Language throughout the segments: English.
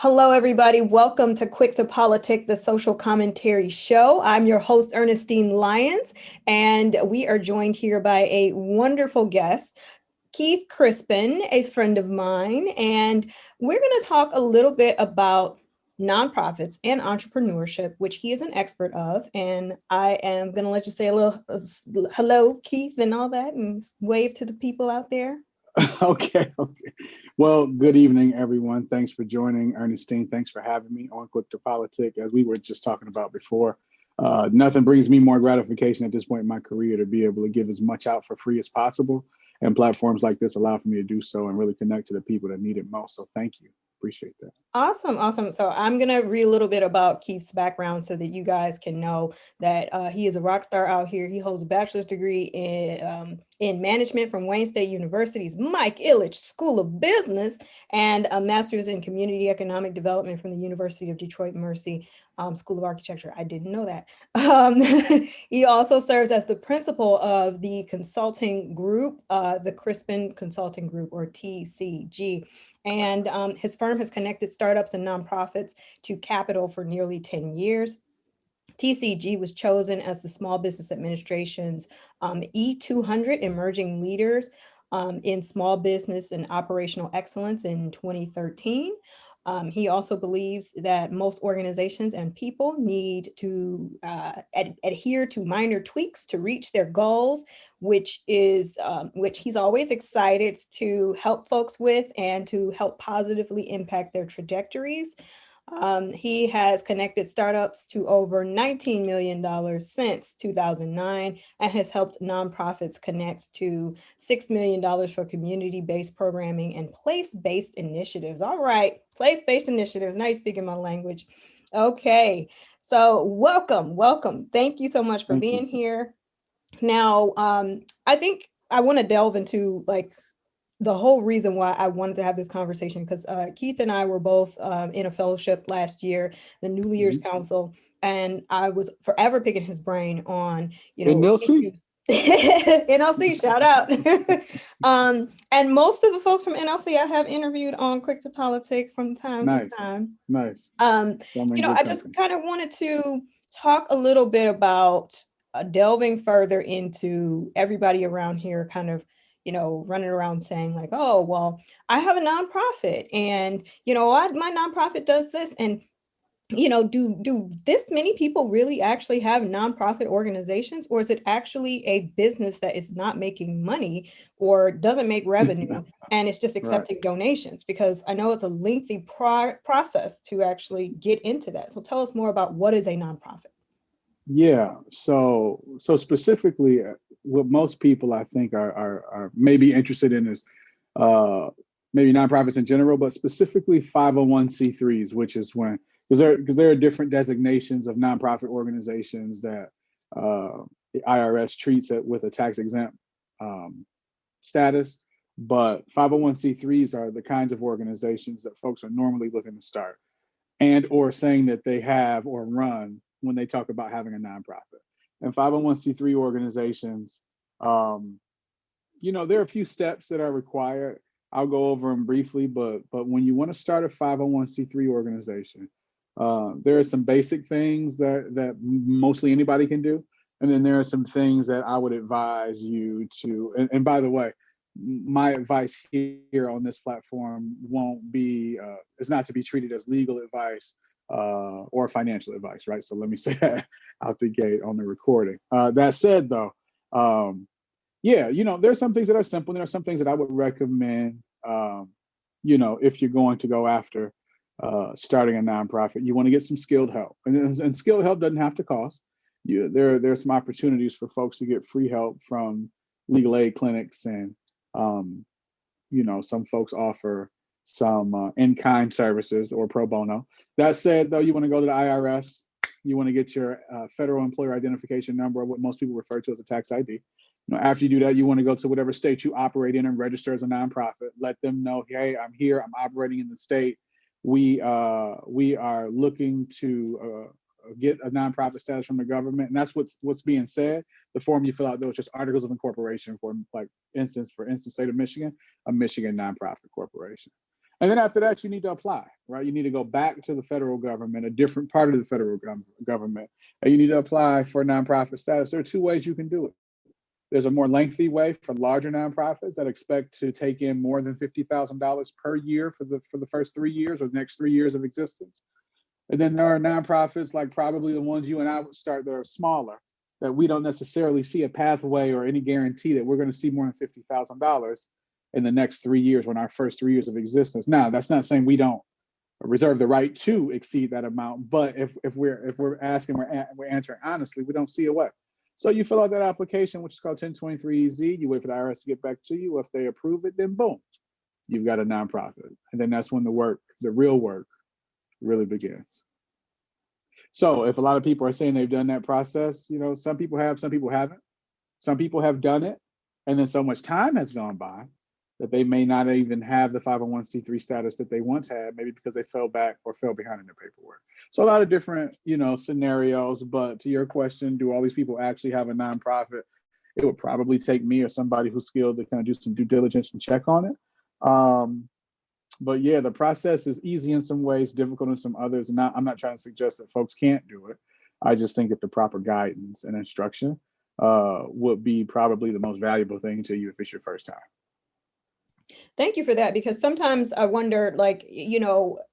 Hello, everybody. Welcome to Quick to Politic, the social commentary show. I'm your host, Ernestine Lyons, and we are joined here by a wonderful guest, Keith Crispen, a friend of mine. And we're going to talk a little bit about nonprofits and entrepreneurship, which he is an expert of. And I am going to let you say a little hello, Keith, and all that, and wave to the people out there. Okay. Well, good evening, everyone. Thanks for joining, Ernestine. Thanks for having me on Quick to Politic. As we were just talking about before, nothing brings me more gratification at this point in my career to be able to give as much out for free as possible. And platforms like this allow for me to do so and really connect to the people that need it most. So thank you. Appreciate that. Awesome. So I'm going to read a little bit about Keith's background so that you guys can know that he is a rock star out here. He holds a bachelor's degree in management from Wayne State University's Mike Ilitch School of Business and a master's in community economic development from the University of Detroit Mercy School of Architecture. I didn't know that. He also serves as the principal of the consulting group, the Crispen Consulting Group, or TCG. And his firm has connected startups and nonprofits to capital for nearly 10 years. TCG was chosen as the Small Business Administration's E200 Emerging Leaders in Small Business and Operational Excellence in 2013. He also believes that most organizations and people need to adhere to minor tweaks to reach their goals, which he's always excited to help folks with and to help positively impact their trajectories. He has connected startups to over $19 million since 2009 and has helped nonprofits connect to $6 million for community-based programming and place-based initiatives. All right, place-based initiatives. Now you're speaking my language. Okay, so welcome. Thank you so much for being here. Now, I think I want to delve into the whole reason why I wanted to have this conversation, because Keith and I were both in a fellowship last year, the New Leaders Council, and I was forever picking his brain on, NLC? NLC, shout out. And most of the folks from NLC I have interviewed on Quick to Politic from time to time. Nice. I just kind of wanted to talk a little bit about delving further into everybody around here kind of running around saying like, oh, well, I have a nonprofit and, my nonprofit does this. And, do this many people really actually have nonprofit organizations, or is it actually a business that is not making money or doesn't make revenue and it's just accepting donations? Because I know it's a lengthy process to actually get into that. So tell us more about what is a nonprofit. Yeah. So specifically, what most people I think are maybe interested in is maybe nonprofits in general, but specifically 501c3s, which is because there are different designations of nonprofit organizations that the IRS treats it with a tax exempt status. But 501c3s are the kinds of organizations that folks are normally looking to start and or saying that they have or run when they talk about having a nonprofit. And 501c3 organizations, there are a few steps that are required. I'll go over them briefly, but when you want to start a 501c3 organization, there are some basic things that mostly anybody can do. And then there are some things that I would advise you to, and by the way, my advice here on this platform won't be, is not to be treated as legal advice or financial advice, right? So let me say that out the gate on the recording. That said, though, there's some things that are simple. There are some things that I would recommend, if you're going to go after starting a nonprofit. You want to get some skilled help, and skilled help doesn't have to cost. There are some opportunities for folks to get free help from legal aid clinics, and some folks offer some in-kind services or pro bono. That said, though, you want to go to the IRS. You want to get your federal employer identification number, or what most people refer to as a tax ID. After you do that, you want to go to whatever state you operate in and register as a nonprofit. Let them know, hey, I'm here. I'm operating in the state. We are looking to get a nonprofit status from the government, and that's what's being said. The form you fill out, though, is just articles of incorporation for instance, state of Michigan, a Michigan nonprofit corporation. And then after that, you need to apply, right? You need to go back to the federal government, a different part of the federal government, and you need to apply for nonprofit status. There are two ways you can do it. There's a more lengthy way for larger nonprofits that expect to take in more than $50,000 per year for the first 3 years or the next 3 years of existence. And then there are nonprofits like probably the ones you and I would start that are smaller, that we don't necessarily see a pathway or any guarantee that we're going to see more than $50,000 in the next 3 years or in our first 3 years of existence. Now, that's not saying we don't reserve the right to exceed that amount, but if we're asking, we're answering honestly, we don't see a way. So you fill out that application, which is called 1023-EZ. You wait for the IRS to get back to you. If they approve it, then boom, you've got a nonprofit. And then that's when the real work really begins. So if a lot of people are saying they've done that process, some people have, some people haven't. Some people have done it, and then so much time has gone by that they may not even have the 501c3 status that they once had, maybe because they fell back or fell behind in their paperwork. So a lot of different, scenarios. But to your question, do all these people actually have a nonprofit? It would probably take me or somebody who's skilled to kind of do some due diligence and check on it. But yeah, the process is easy in some ways, difficult in some others. I'm not trying to suggest that folks can't do it. I just think that the proper guidance and instruction would be probably the most valuable thing to you if it's your first time. Thank you for that, because sometimes I wonder, like,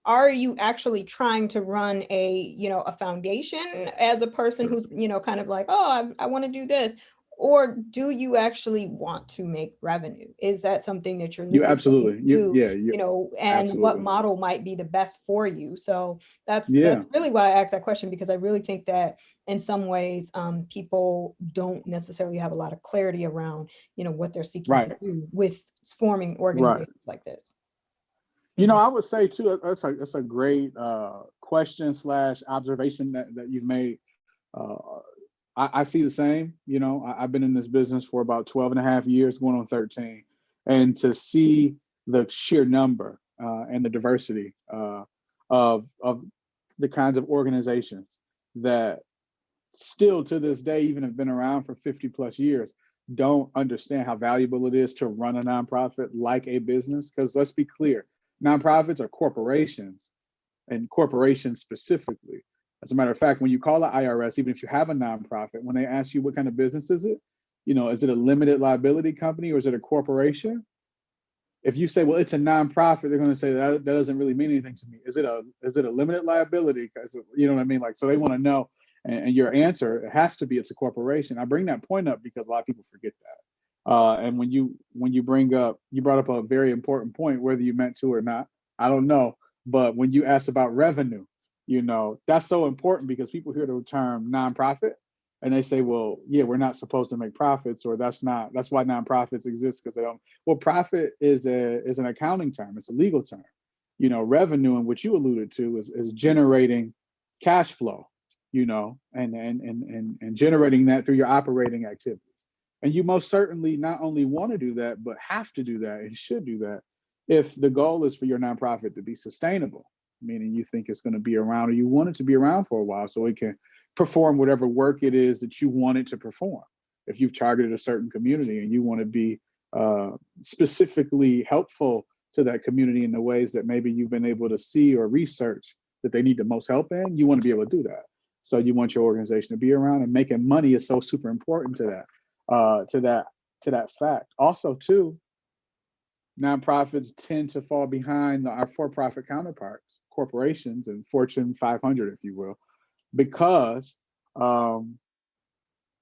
are you actually trying to run a foundation as a person who's, kind of like, oh, I want to do this? Or do you actually want to make revenue? Is that something that you're You looking absolutely, to you do, and absolutely. what model might be the best for you? So that's Yeah. really why I asked that question, because I really think that in some ways, people don't necessarily have a lot of clarity around, what they're seeking to do with forming organizations like this. I would say too, that's a great question / observation that you've made. I see the same. I've been in this business for about 12 and a half years, going on 13. And to see the sheer number and the diversity of the kinds of organizations that still to this day, even have been around for 50 plus years, don't understand how valuable it is to run a nonprofit like a business. Because let's be clear, nonprofits are corporations, and corporations specifically. As a matter of fact, when you call the IRS, even if you have a nonprofit, when they ask you what kind of business is it, is it a limited liability company or is it a corporation? If you say, well, it's a nonprofit, they're going to say that doesn't really mean anything to me. Is it a limited liability? You know what I mean? Like, so they want to know, and your answer, it has to be it's a corporation. I bring that point up because a lot of people forget that. And when you brought up a very important point, whether you meant to or not, I don't know. But when you asked about revenue, that's so important because people hear the term nonprofit and they say, well, yeah, we're not supposed to make profits, or that's why nonprofits exist, because they don't. Well, profit is an accounting term. It's a legal term. Revenue, and what you alluded to is generating cash flow, and generating that through your operating activities. And you most certainly not only want to do that, but have to do that and should do that if the goal is for your nonprofit to be sustainable, meaning you think it's going to be around, or you want it to be around for a while so it can perform whatever work it is that you want it to perform. If you've targeted a certain community and you want to be specifically helpful to that community in the ways that maybe you've been able to see or research that they need the most help in, you want to be able to do that. So you want your organization to be around, and making money is so super important to that fact. Also, too, nonprofits tend to fall behind our for-profit counterparts, corporations and Fortune 500, if you will, because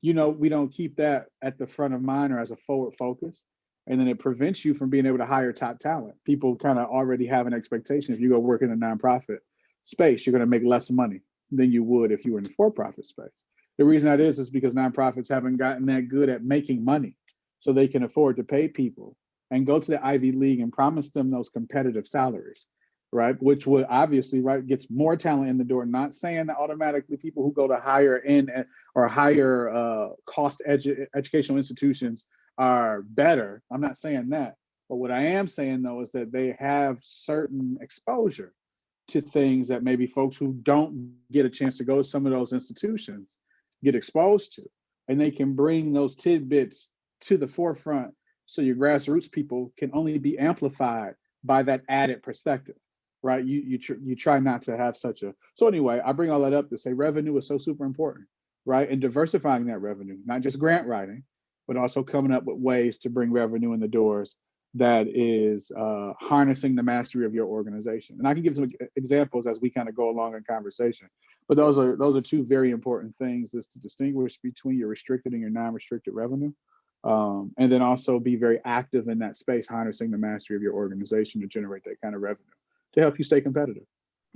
we don't keep that at the front of mind or as a forward focus, and then it prevents you from being able to hire top talent. People kind of already have an expectation if you go work in a nonprofit space, you're going to make less money than you would if you were in the for-profit space. The reason that is because nonprofits haven't gotten that good at making money, so they can afford to pay people and go to the Ivy League and promise them those competitive salaries, right? Which would obviously, gets more talent in the door. Not saying that automatically people who go to higher end or higher cost educational institutions are better. I'm not saying that. But what I am saying, though, is that they have certain exposure to things that maybe folks who don't get a chance to go to some of those institutions get exposed to. And they can bring those tidbits to the forefront, so your grassroots people can only be amplified by that added perspective, right? You try not to have such a. So anyway, I bring all that up to say revenue is so super important, right? And diversifying that revenue, not just grant writing, but also coming up with ways to bring revenue in the doors that is harnessing the mastery of your organization. And I can give some examples as we kind of go along in conversation. But those are two very important things, is to distinguish between your restricted and your non-restricted revenue. And then also be very active in that space, harnessing the mastery of your organization to generate that kind of revenue to help you stay competitive.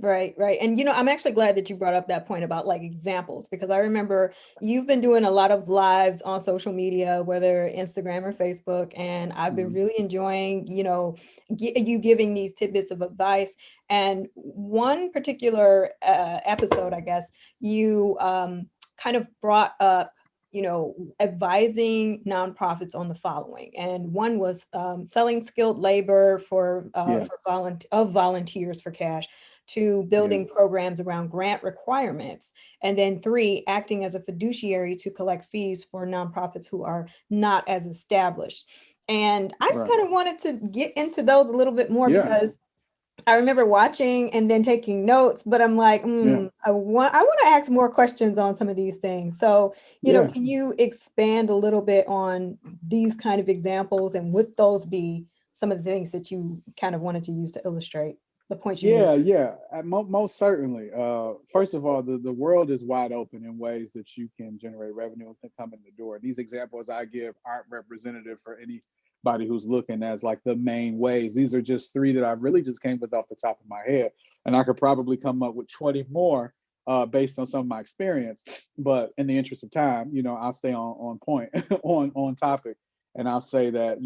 Right, right. And I'm actually glad that you brought up that point about like examples, because I remember you've been doing a lot of lives on social media, whether Instagram or Facebook, and I've been really enjoying, you giving these tidbits of advice. And one particular episode, I guess, you kind of brought up, advising nonprofits on the following. And one was selling skilled labor for volunteers for cash, to building programs around grant requirements. And then 3, acting as a fiduciary to collect fees for nonprofits who are not as established. And I just kind of wanted to get into those a little bit more, because I remember watching and then taking notes, but I'm like, I want to ask more questions on some of these things. So, can you expand a little bit on these kind of examples, and would those be some of the things that you kind of wanted to use to illustrate the points you made? Yeah, most certainly. First of all, the world is wide open in ways that you can generate revenue and come in the door. These examples I give aren't representative for anybody who's looking as like the main ways. These are just 3 that I really just came with off the top of my head, and I could probably come up with 20 more based on some of my experience. But in the interest of time, I'll stay on point, on topic, and I'll say that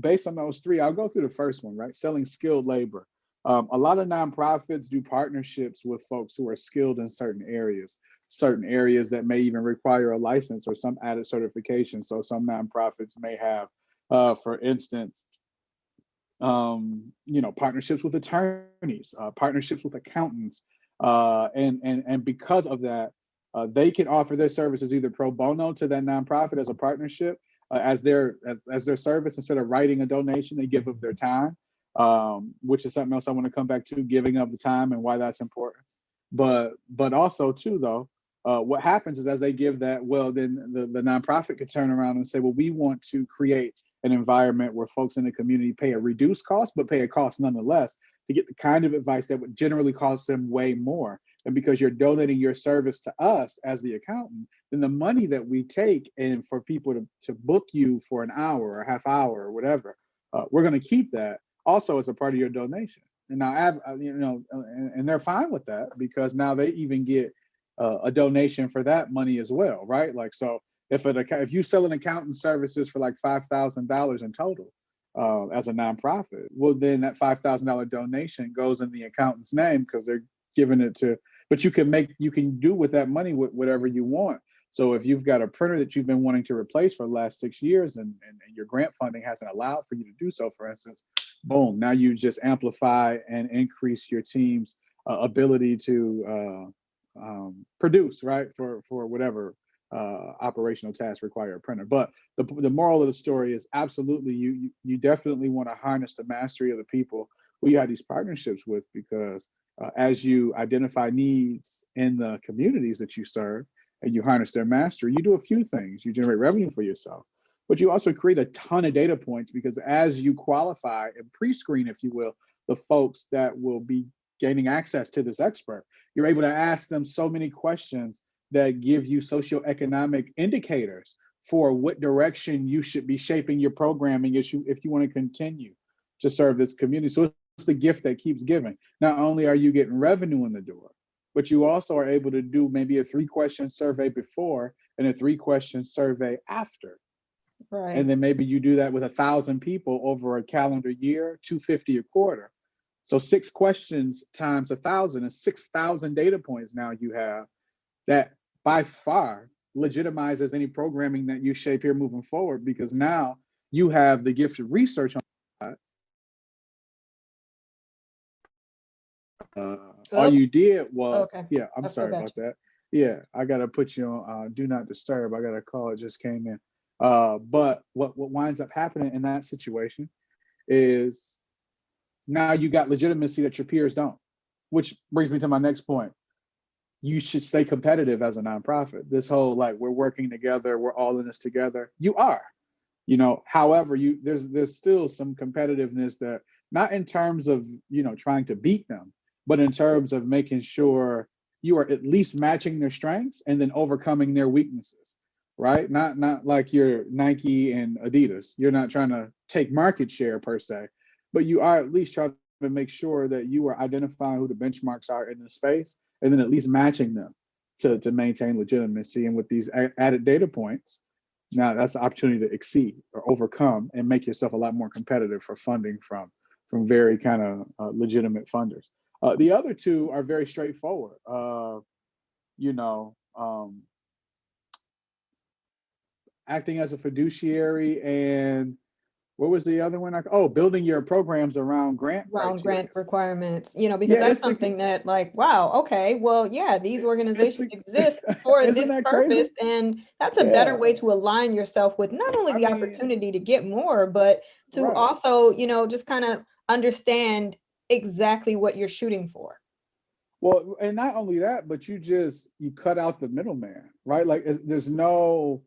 based on those 3, I'll go through the first one, right? Selling skilled labor. A lot of nonprofits do partnerships with folks who are skilled in certain areas that may even require a license or some added certification. So some nonprofits may have, for instance, partnerships with attorneys, partnerships with accountants, and because of that, they can offer their services either pro bono to that nonprofit as a partnership, as their service. Instead of writing a donation, they give of their time, which is something else I want to come back to, giving of the time and why that's important. But also too, though, what happens is as they give that, well, then the nonprofit could turn around and say, well, we want to create an environment where folks in the community pay a reduced cost, but pay a cost nonetheless to get the kind of advice that would generally cost them way more. And because you're donating your service to us as the accountant, then the money that we take and for people to book you for an hour or a half hour or whatever, we're going to keep that also as a part of your donation. And now, and they're fine with that, because now they even get a donation for that money as well, right? Like, so if you sell an accountant services for like $5,000 in total as a nonprofit, well, then that $5,000 donation goes in the accountant's name, because they're giving it to. But you can do with that money whatever you want. So if you've got a printer that you've been wanting to replace for the last 6 years, and your grant funding hasn't allowed for you to do so, for instance, boom, now you just amplify and increase your team's ability to produce, right, for whatever operational tasks require a printer. But the moral of the story is absolutely you definitely want to harness the mastery of the people who you have these partnerships with, because as you identify needs in the communities that you serve and you harness their mastery, you do a few things. You generate revenue for yourself, but you also create a ton of data points, because as you qualify and pre-screen, if you will, the folks that will be gaining access to this expert, you're able to ask them so many questions that give you socioeconomic indicators for what direction you should be shaping your programming if you want to continue to serve this community. So it's the gift that keeps giving. Not only are you getting revenue in the door, but you also are able to do maybe a 3-question survey before and a 3-question survey after. Right. And then maybe you do that with 1,000 people over a calendar year, 250 a quarter. So 6 questions times 1,000 is 6,000 data points now you have, that by far legitimizes any programming that you shape here moving forward, because now you have the gift of research on that. All you did was, I'm sorry about that. Yeah, I got to put you on do not disturb. I got a call, it just came in. But what winds up happening in that situation is Now you got legitimacy that your peers don't, which brings me to my next point. You should stay competitive as a nonprofit. This whole like we're working together, we're all in this together. You are, however, there's still some competitiveness that not in terms of trying to beat them, but in terms of making sure you are at least matching their strengths and then overcoming their weaknesses, right? Not like you're Nike and Adidas. You're not trying to take market share per se, but you are at least trying to make sure that you are identifying who the benchmarks are in the space and then at least matching them to maintain legitimacy. And with these added data points, now that's an opportunity to exceed or overcome and make yourself a lot more competitive for funding from very kind of legitimate funders. The other two are very straightforward. Acting as a fiduciary, and what was the other one? Building your programs around grant criteria. Requirements, because Yeah, that's something that like, wow, okay, well, yeah, these organizations exist for isn't this that purpose. crazy? And that's a better Yeah. way to align yourself with not only I the mean, opportunity to get more, but to right. also, just kind of understand exactly what you're shooting for. Well, and not only that, but you cut out the middleman, right? Like there's no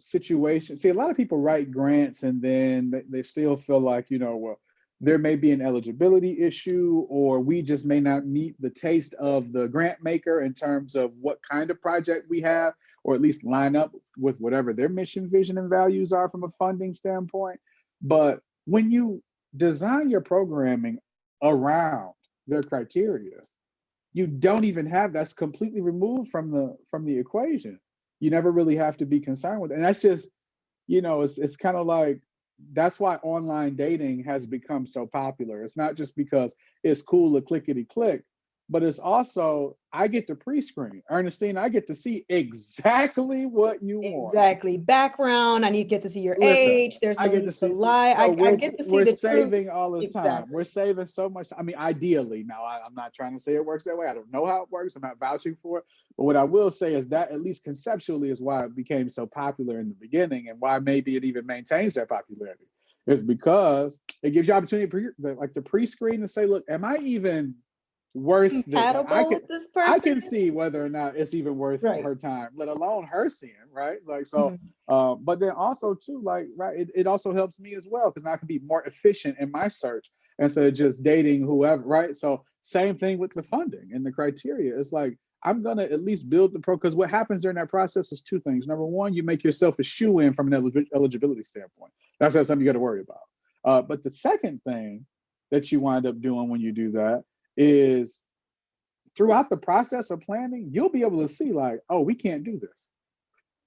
situation. See, a lot of people write grants and then they still feel like, well, there may be an eligibility issue, or we just may not meet the taste of the grant maker in terms of what kind of project we have, or at least line up with whatever their mission, vision, and values are from a funding standpoint. But when you design your programming around their criteria, you don't even have that's completely removed from the equation. You never really have to be concerned with it. And that's just, it's kind of like, that's why online dating has become so popular. It's not just because it's cool to clickety click, but it's also, I get to pre-screen. Ernestine, I get to see exactly what you want. Exactly. Background. I need to get to see your Listen, age. There's I no get to need to see. lie. So I get to see we're the truth. saving all this time. We're Exactly. saving so much. I mean, ideally, now I'm not trying to say it works that way. I don't know how it works. I'm not vouching for it. But what I will say is that at least conceptually is why it became so popular in the beginning, and why maybe it even maintains that popularity. Is because it gives you opportunity to pre-screen and say, look, am I even worth this? Like Compatible with this I person. can see whether or not it's even worth Right. her time, let alone her seeing, right? Like so. Mhm. But then also too, like, right, it also helps me as well, because now I can be more efficient in my search instead of just dating whoever, right? So same thing with the funding and the criteria. It's like, I'm gonna at least build the pro, because what happens during that process is two things. Number one, you make yourself a shoe-in from an eligibility standpoint. That's not something you got to worry about. But the second thing that you wind up doing when you do that is, throughout the process of planning, you'll be able to see like, oh, we can't do this.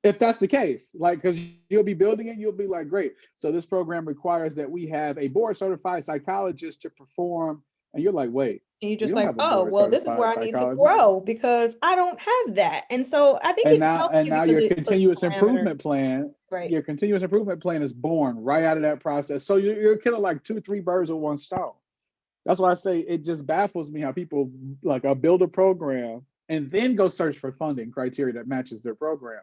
If that's the case, like, because you'll be building it, you'll be like, great. So this program requires that we have a board certified psychologist to perform. And you're like, wait, And you're we just don't like, have a oh, board well, this is where certified I need to psychologist. grow because I don't have that. And so I think And it helps you now because your it puts continuous parameters. improvement plan, Right. your continuous improvement plan is born right out of that process. So you're killing like 2-3 birds with one stone. That's why I say it just baffles me how people like build a program and then go search for funding criteria that matches their program.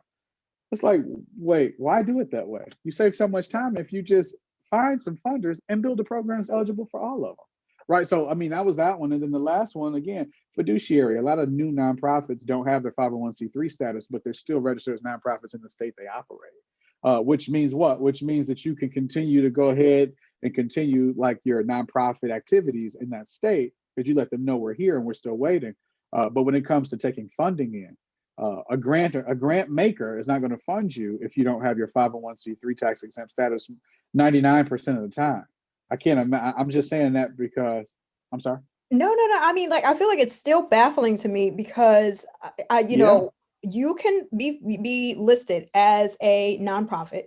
It's like, wait, why do it that way? You save so much time if you just find some funders and build a program that's eligible for all of them. Right. So, I mean, that was that one. And then the last one, again, fiduciary. A lot of new nonprofits don't have their 501c3 status, but they're still registered as nonprofits in the state they operate. Which means what? Which means that you can continue to go ahead and continue like your nonprofit activities in that state, because you let them know we're here and we're still waiting. But when it comes to taking funding in, a grant maker is not going to fund you if you don't have your 501c3 tax exempt status 99% of the time. I can't imagine. I'm just saying that because I'm sorry. No. I mean, like, I feel like it's still baffling to me because Yeah. you can be listed as a nonprofit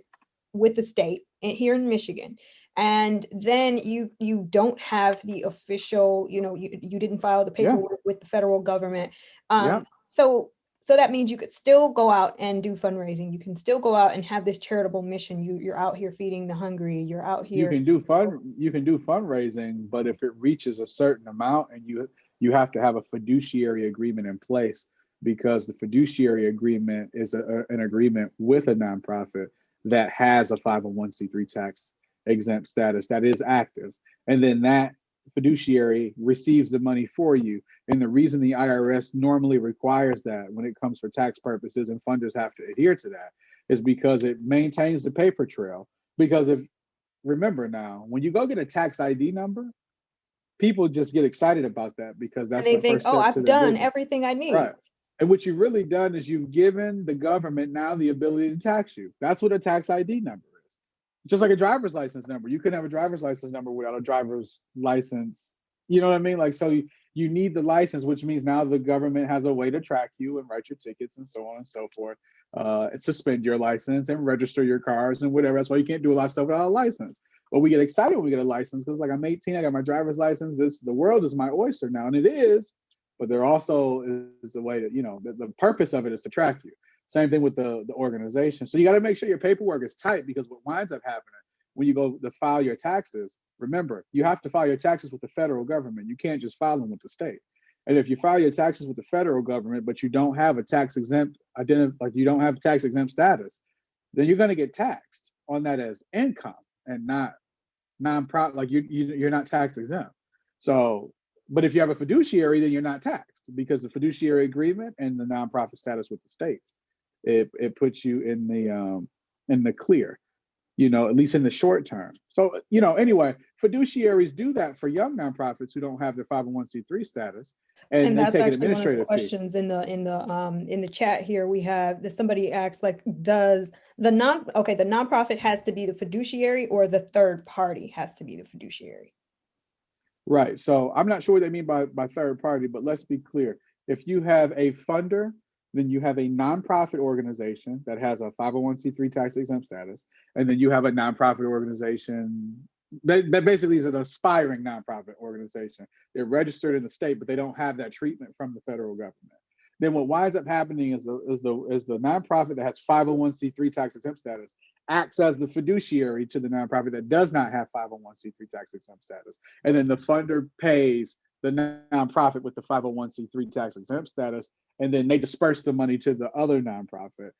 with the state here in Michigan. And then you don't have the official, you didn't file the Yeah. paperwork with the federal government. Yeah. So that means you could still go out and do fundraising. You can still go out and have this charitable mission. You're out here feeding the hungry. You're out You here. can do fundraising, but if it reaches a certain amount, and you have to have a fiduciary agreement in place, because the fiduciary agreement is an agreement with a nonprofit that has a 501c3 tax exempt status that is active. And then that fiduciary receives the money for you. And the reason the IRS normally requires that when it comes for tax purposes and funders have to adhere to that is because it maintains the paper trail. Because if, remember now, when you go get a tax ID number, people just get excited about that because And that's they the think, first oh, step to I've their done business. everything I need. Right. And what you've really done is you've given the government now the ability to tax you. That's what a tax ID number is. Just like a driver's license number. You couldn't have a driver's license number without a driver's license. You know what I mean? Like, so you need the license, which means now the government has a way to track you and write your tickets and so on and so forth, and suspend your license and register your cars and whatever. That's why you can't do a lot of stuff without a license. But we get excited when we get a license because, like, I'm 18, I got my driver's license. The world is my oyster now, and it is. But there also is a way to, the purpose of it is to track you. Same thing with the organization. So you got to make sure your paperwork is tight, because what winds up happening when you go to file your taxes, remember, you have to file your taxes with the federal government. You can't just file them with the state. And if you file your taxes with the federal government, but you don't have a tax exempt you don't have tax exempt status, then you're going to get taxed on that as income and not non-profit. Like you're not tax exempt. So, but if you have a fiduciary, then you're not taxed, because the fiduciary agreement and the nonprofit status with the state, it puts you in the clear, at least in the short term. So, anyway, fiduciaries do that for young nonprofits who don't have their 501c3 status, and they that's take an actually one of the administrative fee. questions in the chat here. We have that somebody asks, like, does the nonprofit has to be the fiduciary, or the third party has to be the fiduciary? Right. So I'm not sure what they mean by third party, but let's be clear. If you have a funder, then you have a nonprofit organization that has a 501c3 tax exempt status, and then you have a nonprofit organization that basically is an aspiring nonprofit organization. They're registered in the state, but they don't have that treatment from the federal government. Then what winds up happening is the nonprofit that has 501c3 tax exempt status acts as the fiduciary to the nonprofit that does not have 501c3 tax exempt status. And then the funder pays the nonprofit with the 501c3 tax exempt status, and then they disperse the money to the other nonprofit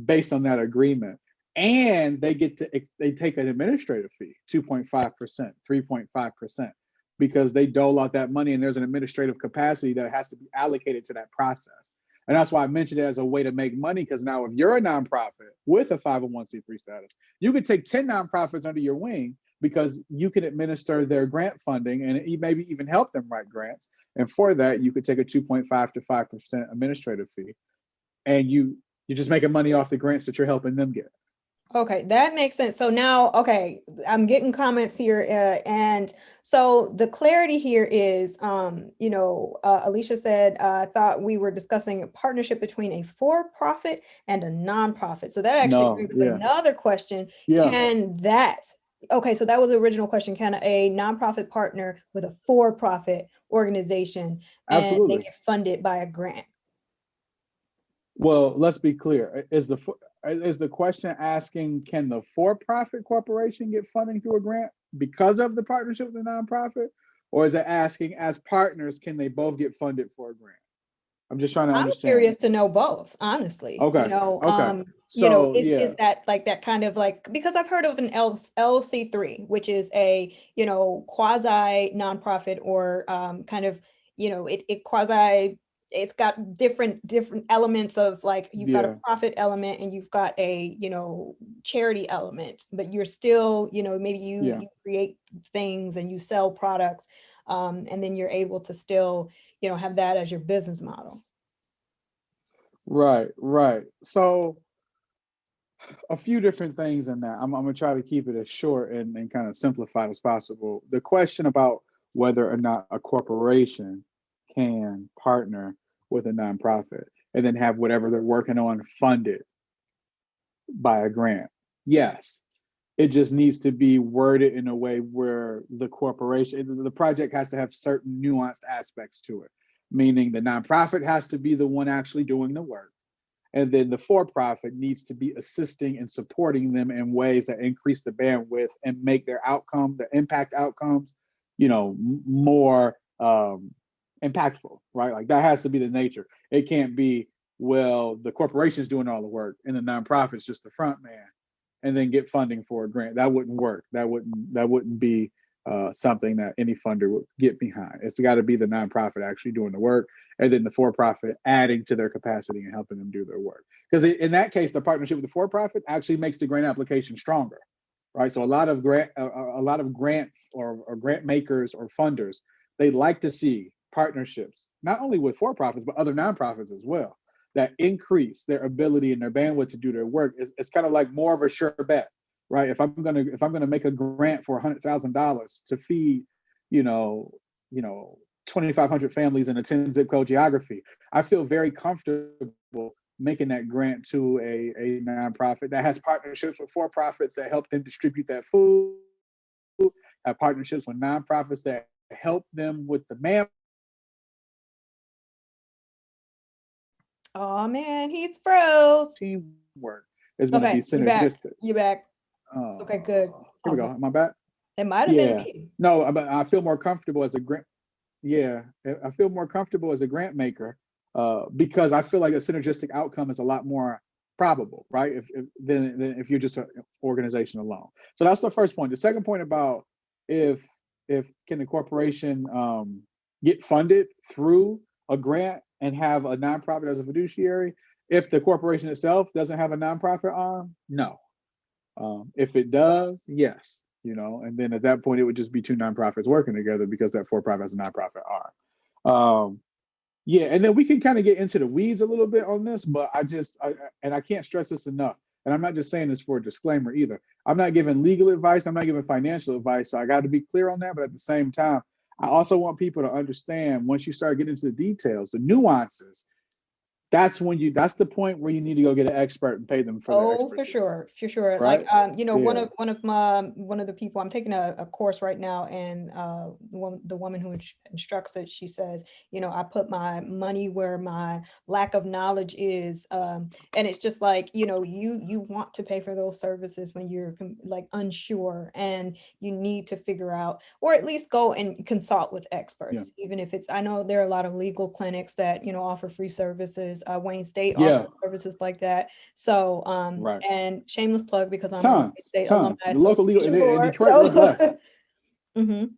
based on that agreement. And they take an administrative fee, 2.5%, 3.5%, because they dole out that money, and there's an administrative capacity that has to be allocated to that process. And that's why I mentioned it as a way to make money, because now if you're a nonprofit with a 501c3 status, you could take 10 nonprofits under your wing, because you can administer their grant funding and maybe even help them write grants. And for that, you could take a 2.5 to 5% administrative fee, and you're just making money off the grants that you're helping them get. Okay, that makes sense. So now, okay, I'm getting comments here. And so the clarity here is, Alicia said, I thought we were discussing a partnership between a for-profit and a nonprofit. So that actually brings up another question. Okay, so that was the original question. Can a nonprofit partner with a for-profit organization and they get funded by a grant? Well, let's be clear. Is the question asking, can the for-profit corporation get funding through a grant because of the partnership with the nonprofit? Or is it asking, as partners, can they both get funded for a grant? I'm just trying to understand. I'm curious to know both, honestly. Okay. Is that like that kind of like, because I've heard of an LC3, which is a, quasi nonprofit, or kind of, it quasi, it's got different elements of, like, you've got a profit element and you've got a, charity element, but you're still, maybe you create things and you sell products, and then you're able to still, have that as your business model. Right. So a few different things in that. I'm going to try to keep it as short and kind of simplified as possible. The question about whether or not a corporation can partner with a nonprofit and then have whatever they're working on funded by a grant. Yes, it just needs to be worded in a way where the project has to have certain nuanced aspects to it, meaning the nonprofit has to be the one actually doing the work. And then the for-profit needs to be assisting and supporting them in ways that increase the bandwidth and make their impact outcomes, more impactful, right? Like, that has to be the nature. It can't be, well, the corporation's doing all the work and the nonprofit's just the front man, and then get funding for a grant. That wouldn't work. That wouldn't be something that any funder would get behind. It's got to be the nonprofit actually doing the work, and then the for-profit adding to their capacity and helping them do their work. Because in that case, the partnership with the for-profit actually makes the grant application stronger, right? So a lot of grant or grant makers or funders, they like to see partnerships not only with for-profits but other nonprofits as well, that increase their ability and their bandwidth to do their work. It's kind of like more of a sure bet, right? If I'm gonna make a grant for $100,000 to feed, you know, 2,500 families in a 10 zip code geography, I feel very comfortable making that grant to a nonprofit that has partnerships with for-profits that help them distribute that food, have partnerships with nonprofits that help them with the man. Oh man, he's froze. Teamwork is going to be Okay, you're back. synergistic. You're back. Uh, Okay, good. Here we go. Awesome. Am I back? It might have been Yeah. me. No, but I feel more comfortable as a grant. Yeah, I feel more comfortable as a grant maker because I feel like a synergistic outcome is a lot more probable, right? Than if you're just an organization alone. So that's the first point. The second point about if can the corporation get funded through a grant and have a nonprofit as a fiduciary? If the corporation itself doesn't have a nonprofit arm, no. If it does, yes. And then at that point, it would just be two nonprofits working together because that for-profit has a nonprofit arm. Yeah, and then we can kind of get into the weeds a little bit on this, but I can't stress this enough. And I'm not just saying this for a disclaimer either. I'm not giving legal advice. I'm not giving financial advice. So I got to be clear on that. But at the same time, I also want people to understand once you start getting into the details, the nuances, that's the point where you need to go get an expert and pay them for their Oh, expertise. for sure. Right? Like, one of the people, I'm taking a course right now, and the woman who instructs it, she says, I put my money where my lack of knowledge is, and it's just like, you want to pay for those services when you're like unsure, and you need to figure out, or at least go and consult with experts, even if I know there are a lot of legal clinics that offer free services. Wayne State offers services like that. So, Right. and shameless plug because I'm on the Wayne Tons. State Alumni The local legal Association in board. Detroit, we're blessed. Mhm.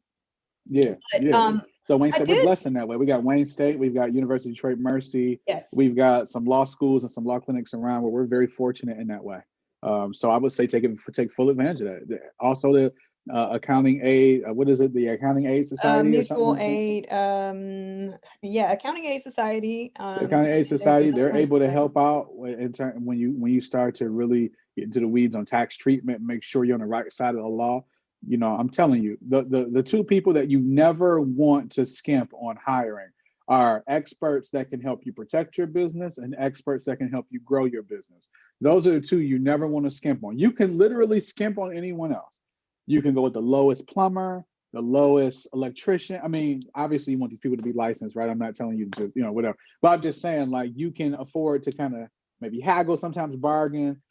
Yeah. But, So Wayne I State, we're did, blessed in that way. We got Wayne State, we've got University of Detroit Mercy, yes. we've got some law schools and some law clinics around where we're very fortunate in that way. So I would say take full advantage of that. Also, the accounting aid. What is it? The Accounting Aid Society or Mutual something? aid, Accounting Aid Society. The Accounting Aid There's Society. another They're one. able to help out when you start to really get into the weeds on tax treatment. Make sure you're on the right side of the law. I'm telling you, the two people that you never want to skimp on hiring are experts that can help you protect your business and experts that can help you grow your business. Those are the two you never want to skimp on. You can literally skimp on anyone else. You can go with the lowest plumber, the lowest electrician. I mean, obviously you want these people to be licensed, right? I'm not telling you to, whatever. But I'm just saying, like, you can afford to kind of maybe haggle, sometimes bargain.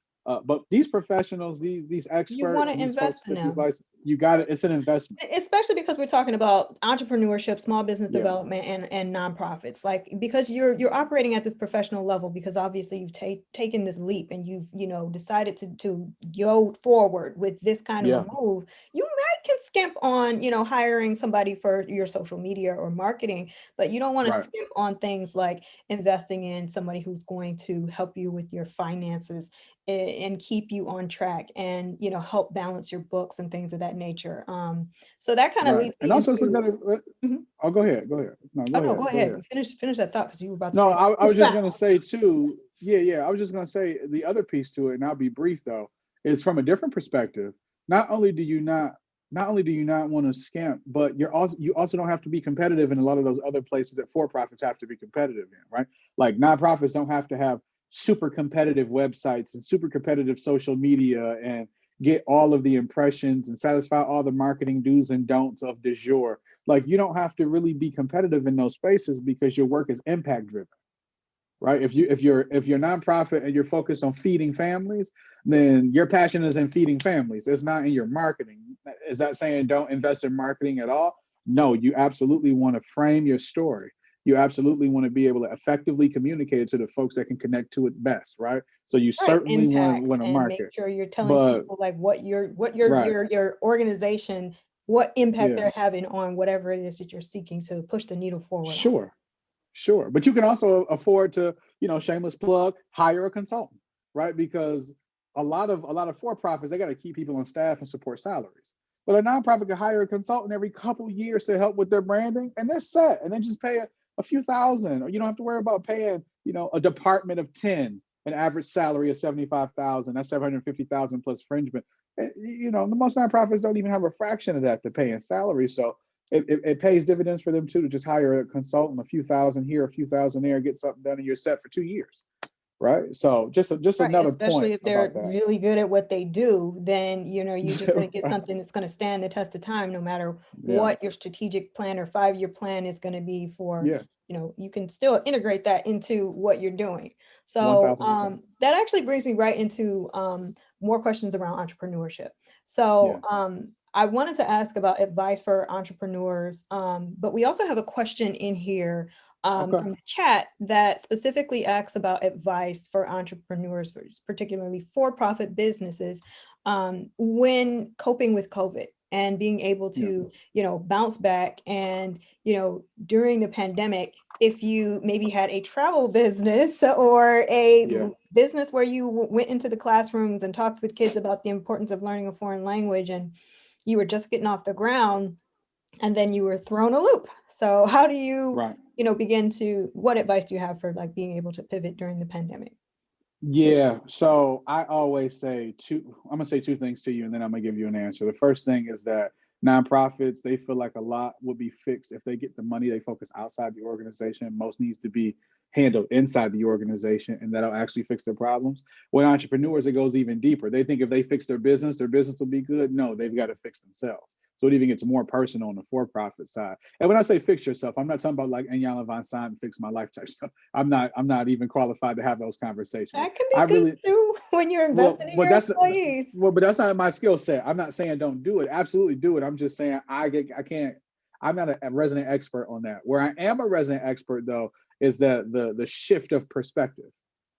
But these professionals, these You want experts, to and these folks invest in with these them. licenses, you got it. It's an investment. Especially because we're talking about entrepreneurship, small business Yeah. development, and nonprofits. Like, because you're operating at this professional level, because obviously you've taken this leap and you've decided to go forward with this kind of a move. You can skimp on hiring somebody for your social media or marketing, but you don't want to skimp on things like investing in somebody who's going to help you with your finances and keep you on track, and help balance your books and things of that nature. So that kind of leads me and also into. Oh, go ahead. No, Go ahead. Finish that thought, because you were about to No, say I was just gonna say too. Yeah. I was just gonna say the other piece to it, and I'll be brief though, is from a different perspective. Not only do you not want to scamp, but you also don't have to be competitive in a lot of those other places that for-profits have to be competitive in, right? Like nonprofits don't have to have super competitive websites and super competitive social media and get all of the impressions and satisfy all the marketing do's and don'ts of du jour. Like, you don't have to really be competitive in those spaces because your work is impact driven, right? If you're nonprofit and you're focused on feeding families, then your passion is in feeding families. It's not in your marketing. Is that saying don't invest in marketing at all? No, you absolutely want to frame your story. You absolutely want to be able to effectively communicate it to the folks that can connect to it best, right? So you certainly want to and make market, sure you're telling but people like what your right. organization what impact Yeah. they're having on whatever it is that you're seeking to push the needle forward on. Sure. Sure. But you can also afford to, shameless plug, hire a consultant, right? Because a lot of for-profits, they got to keep people on staff and support salaries. But a nonprofit can hire a consultant every couple years to help with their branding, and they're set. And then just pay a few thousand, or you don't have to worry about paying, a department of 10, an average salary of 75,000. That's 750,000 plus fringement. The most nonprofits don't even have a fraction of that to pay in salary. So it pays dividends for them too to just hire a consultant, a few thousand here, a few thousand there, get something done, and you're set for 2 years, right? So just Right, another especially point if they're about that. really good at what they do, then you're just going to get Right. something that's going to stand the test of time, no matter Yeah, what your strategic plan or 5-year plan is going to be for, yeah, you can still integrate that into what you're doing. So 1000%. that actually brings me right into more questions around entrepreneurship. Yeah. So I wanted to ask about advice for entrepreneurs, but we also have a question in here Okay. from the chat that specifically asks about advice for entrepreneurs, particularly for-profit businesses, when coping with COVID and being able Yeah. to, bounce back. And, during the pandemic, if you maybe had a travel business or a Yeah. business where you went into the classrooms and talked with kids about the importance of learning a foreign language, and you were just getting off the ground, and then you were thrown a loop. So how do you, Right. what advice do you have for like being able to pivot during the pandemic? Yeah. So I always say I'm gonna say two things to you, and then I'm gonna give you an answer. The first thing is that nonprofits, they feel like a lot will be fixed if they get the money they focus outside the organization. Most needs to be handled inside the organization, and that'll actually fix their problems. When entrepreneurs, it goes even deeper. They think if they fix their business will be good. No, they've got to fix themselves. So it even gets more personal on the for-profit side. And when I say fix yourself, I'm not talking about like Iyanla Van Sant fix my life type stuff. I'm not even qualified to have those conversations. That can I be good really too when you're well, investing in but your that's employees. but that's not my skill set. I'm not saying don't do it. Absolutely do it. I'm just saying I can't. I'm not a resident expert on that. Where I am a resident expert though is that the shift of perspective,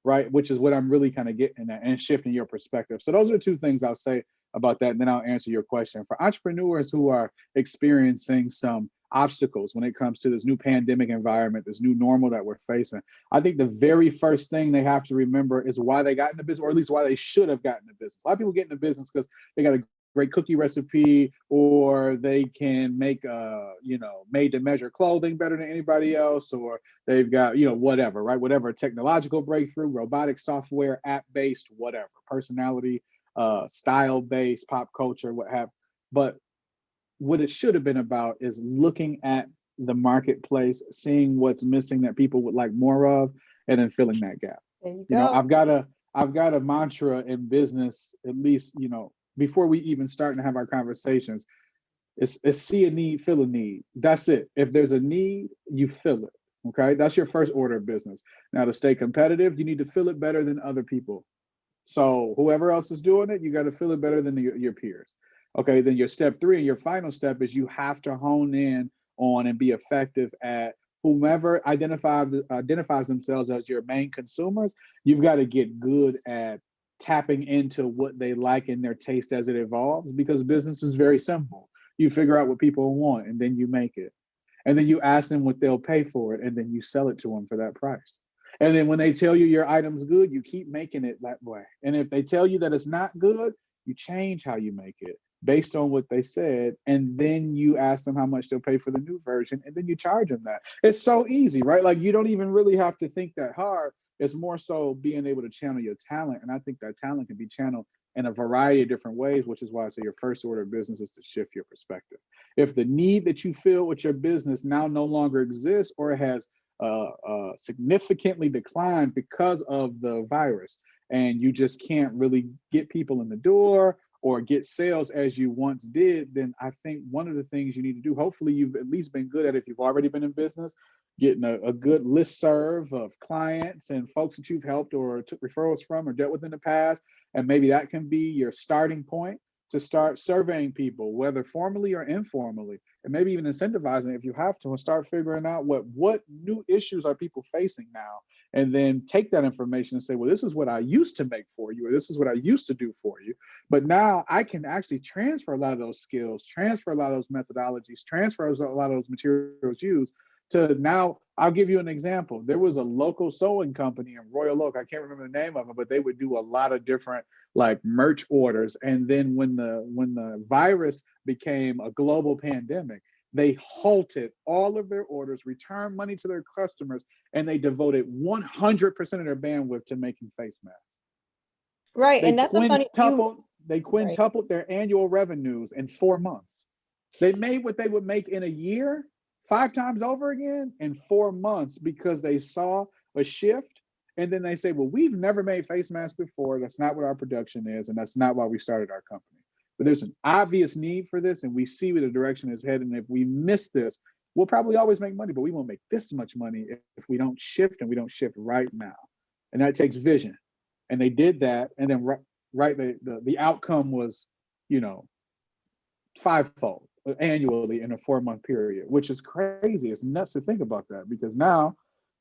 right? Which is what I'm really kind of getting at, and shifting your perspective. So those are two things I'll say about that, and then I'll answer your question. For entrepreneurs who are experiencing some obstacles when it comes to this new pandemic environment, this new normal that we're facing, I think the very first thing they have to remember is why they got into business, or at least why they should have gotten into business. A lot of people get into business because they got a great cookie recipe, or they can make made to measure clothing better than anybody else, or they've got whatever, right? Whatever technological breakthrough, robotic software, app based, whatever, personality, style based, pop culture, what have. But what it should have been about is looking at the marketplace, seeing what's missing that people would like more of, and then filling that gap. There you You know, go. I've got a mantra in business, at least, before we even start to have our conversations. It's see a need, fill a need. That's it. If there's a need, you fill it. Okay. That's your first order of business. Now, to stay competitive, you need to fill it better than other people. So whoever else is doing it, you got to feel it better than your peers. Okay, then your step three and your final step is you have to hone in on and be effective at whomever identifies themselves as your main consumers. You've got to get good at tapping into what they like in their taste as it evolves, because business is very simple. You figure out what people want and then you make it. And then you ask them what they'll pay for it, and then you sell it to them for that price. And then when they tell you your item's good, you keep making it that way. And if they tell you that it's not good, you change how you make it based on what they said. And then you ask them how much they'll pay for the new version, and then you charge them that. It's so easy, right? Like you don't even really have to think that hard. It's more so being able to channel your talent. And I think that talent can be channeled in a variety of different ways, which is why I say your first order of business is to shift your perspective. If the need that you feel with your business now no longer exists, or it has significantly declined because of the virus, and you just can't really get people in the door or get sales as you once did, then I think one of the things you need to do, hopefully you've at least been good at it if you've already been in business, getting a good list serve of clients and folks that you've helped or took referrals from or dealt with in the past. And maybe that can be your starting point. to start surveying people, whether formally or informally, and maybe even incentivizing if you have to, and start figuring out what new issues are people facing now, and then take that information and say, well, this is what I used to make for you, or this is what I used to do for you, but now I can actually transfer a lot of those skills, transfer a lot of those methodologies, transfer a lot of those materials used to now. I'll give you an example. There was a local sewing company in Royal Oak. I can't remember the name of it, but they would do a lot of different like merch orders. And then when the virus became a global pandemic, they halted all of their orders, returned money to their customers, and they devoted 100% of their bandwidth to making face masks. Right. They And that's a funny right. quintupled their annual revenues in 4 months. They made what they would make in a year 5 times over again in 4 months because they saw a shift. And then they say, well, we've never made face masks before. That's not what our production is. And that's not why we started our company. But there's an obvious need for this. And we see where the direction is headed. And if we miss this, we'll probably always make money, but we won't make this much money if we don't shift, and we don't shift right now. And that takes vision. And they did that. And then the outcome was, fivefold annually in a 4-month period, which is crazy. It's nuts to think about that, because now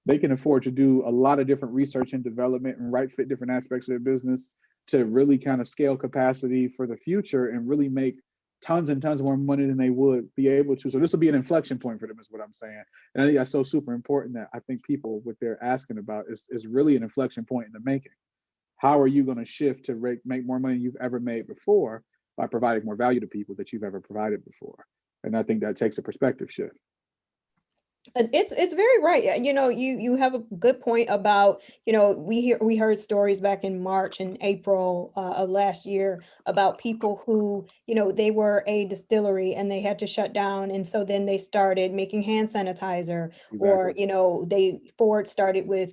they can afford to do a lot of different research and development and right fit different aspects of their business to really kind of scale capacity for the future and really make tons and tons more money than they would be able to. So this will be an inflection point for them, is what I'm saying. And I think that's so super important, that I think people, what they're asking about is really an inflection point in the making. How are you going to shift to make more money than you've ever made before by providing more value to people that you've ever provided before? And I think that takes a perspective shift. It's very right. You have a good point about, we heard stories back in March and April of last year about people who, they were a distillery and they had to shut down. And so then they started making hand sanitizer. Exactly. Or, Ford started with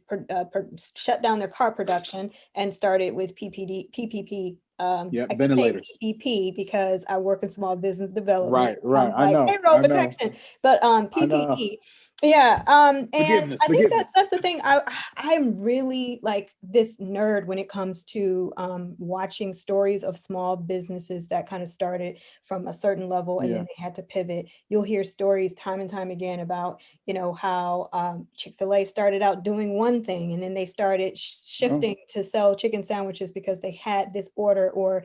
shut down their car production and started with PPP. Yeah, I ventilators. say PPP because I work in small business development. Right. I know. Payroll protection, but PPE. Yeah. And I think that's the thing. I'm really like this nerd when it comes to watching stories of small businesses that kind of started from a certain level and then they had to pivot. You'll hear stories time and time again about, how Chick-fil-A started out doing one thing and then they started shifting to sell chicken sandwiches because they had this order, or,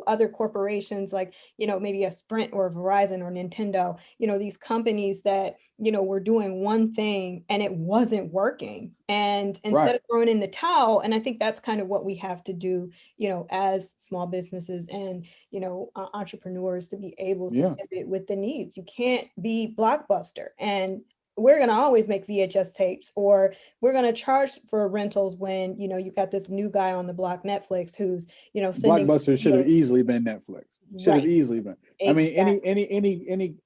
other corporations like, maybe a Sprint or a Verizon or Nintendo, these companies that, were doing one thing and it wasn't working. And instead of throwing in the towel, and I think that's kind of what we have to do, as small businesses and, entrepreneurs, to be able to pivot with the needs. You can't be Blockbuster and we're going to always make VHS tapes, or we're going to charge for rentals when, you got this new guy on the block, Netflix, who's, sending. Blockbuster should have easily been Netflix. Should have easily been. Exactly. I mean, any,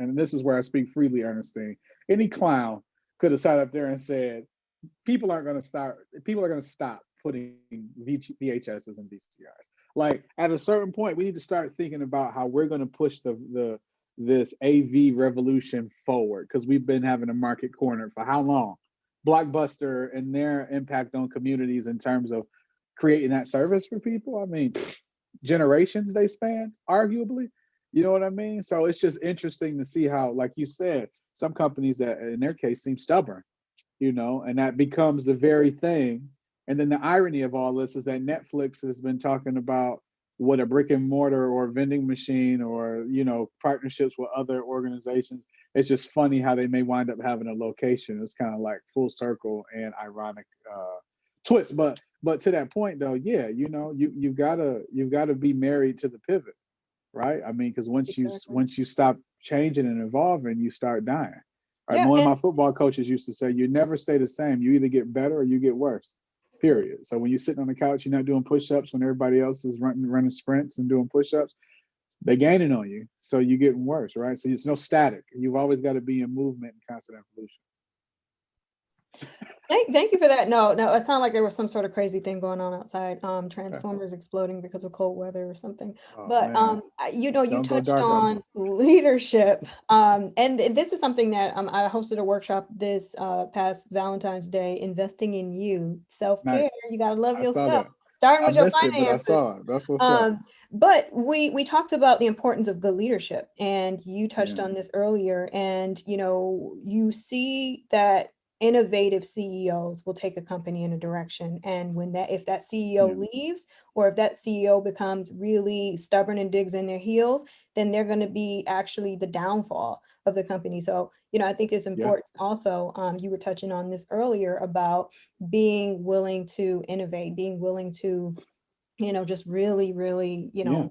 and this is where I speak freely, Ernestine, any clown could have sat up there and said, people are going to stop putting VHSs and VCRs. Like at a certain point, we need to start thinking about how we're going to push this AV revolution forward, because we've been having a market corner for how long? Blockbuster and their impact on communities in terms of creating that service for people. I mean, generations they span, arguably. You know what I mean? So it's just interesting to see how, like you said, some companies that in their case seem stubborn, and that becomes the very thing. And then the irony of all this is that Netflix has been talking about what a brick and mortar or vending machine or, partnerships with other organizations. It's just funny how they may wind up having a location. It's kind of like full circle and ironic twist. But to that point though, you've gotta be married to the pivot. Right. I mean, because once you stop changing and evolving, you start dying. Right. One of my football coaches used to say, you never stay the same. You either get better or you get worse. Period. So when you're sitting on the couch, you're not doing push-ups when everybody else is running sprints and doing push-ups, they're gaining on you. So you're getting worse, right? So it's no static. You've always got to be in movement and constant evolution. Thank you for that. No, it sounded like there was some sort of crazy thing going on outside. Transformers exploding because of cold weather or something. But you touched on leadership. And this is something that I hosted a workshop this past Valentine's Day, investing in you, self-care. Nice. You gotta love yourself. starting I with your missed it, but I finances. saw it. That's what's up. But we talked about the importance of good leadership, and you touched Yeah. on this earlier. And you see that innovative CEOs will take a company in a direction, and if that CEO Yeah. leaves, or if that CEO becomes really stubborn and digs in their heels, then they're going to be actually the downfall of the company. So I think it's Yeah. important also. You were touching on this earlier about being willing to innovate, being willing to just really, really, Yeah.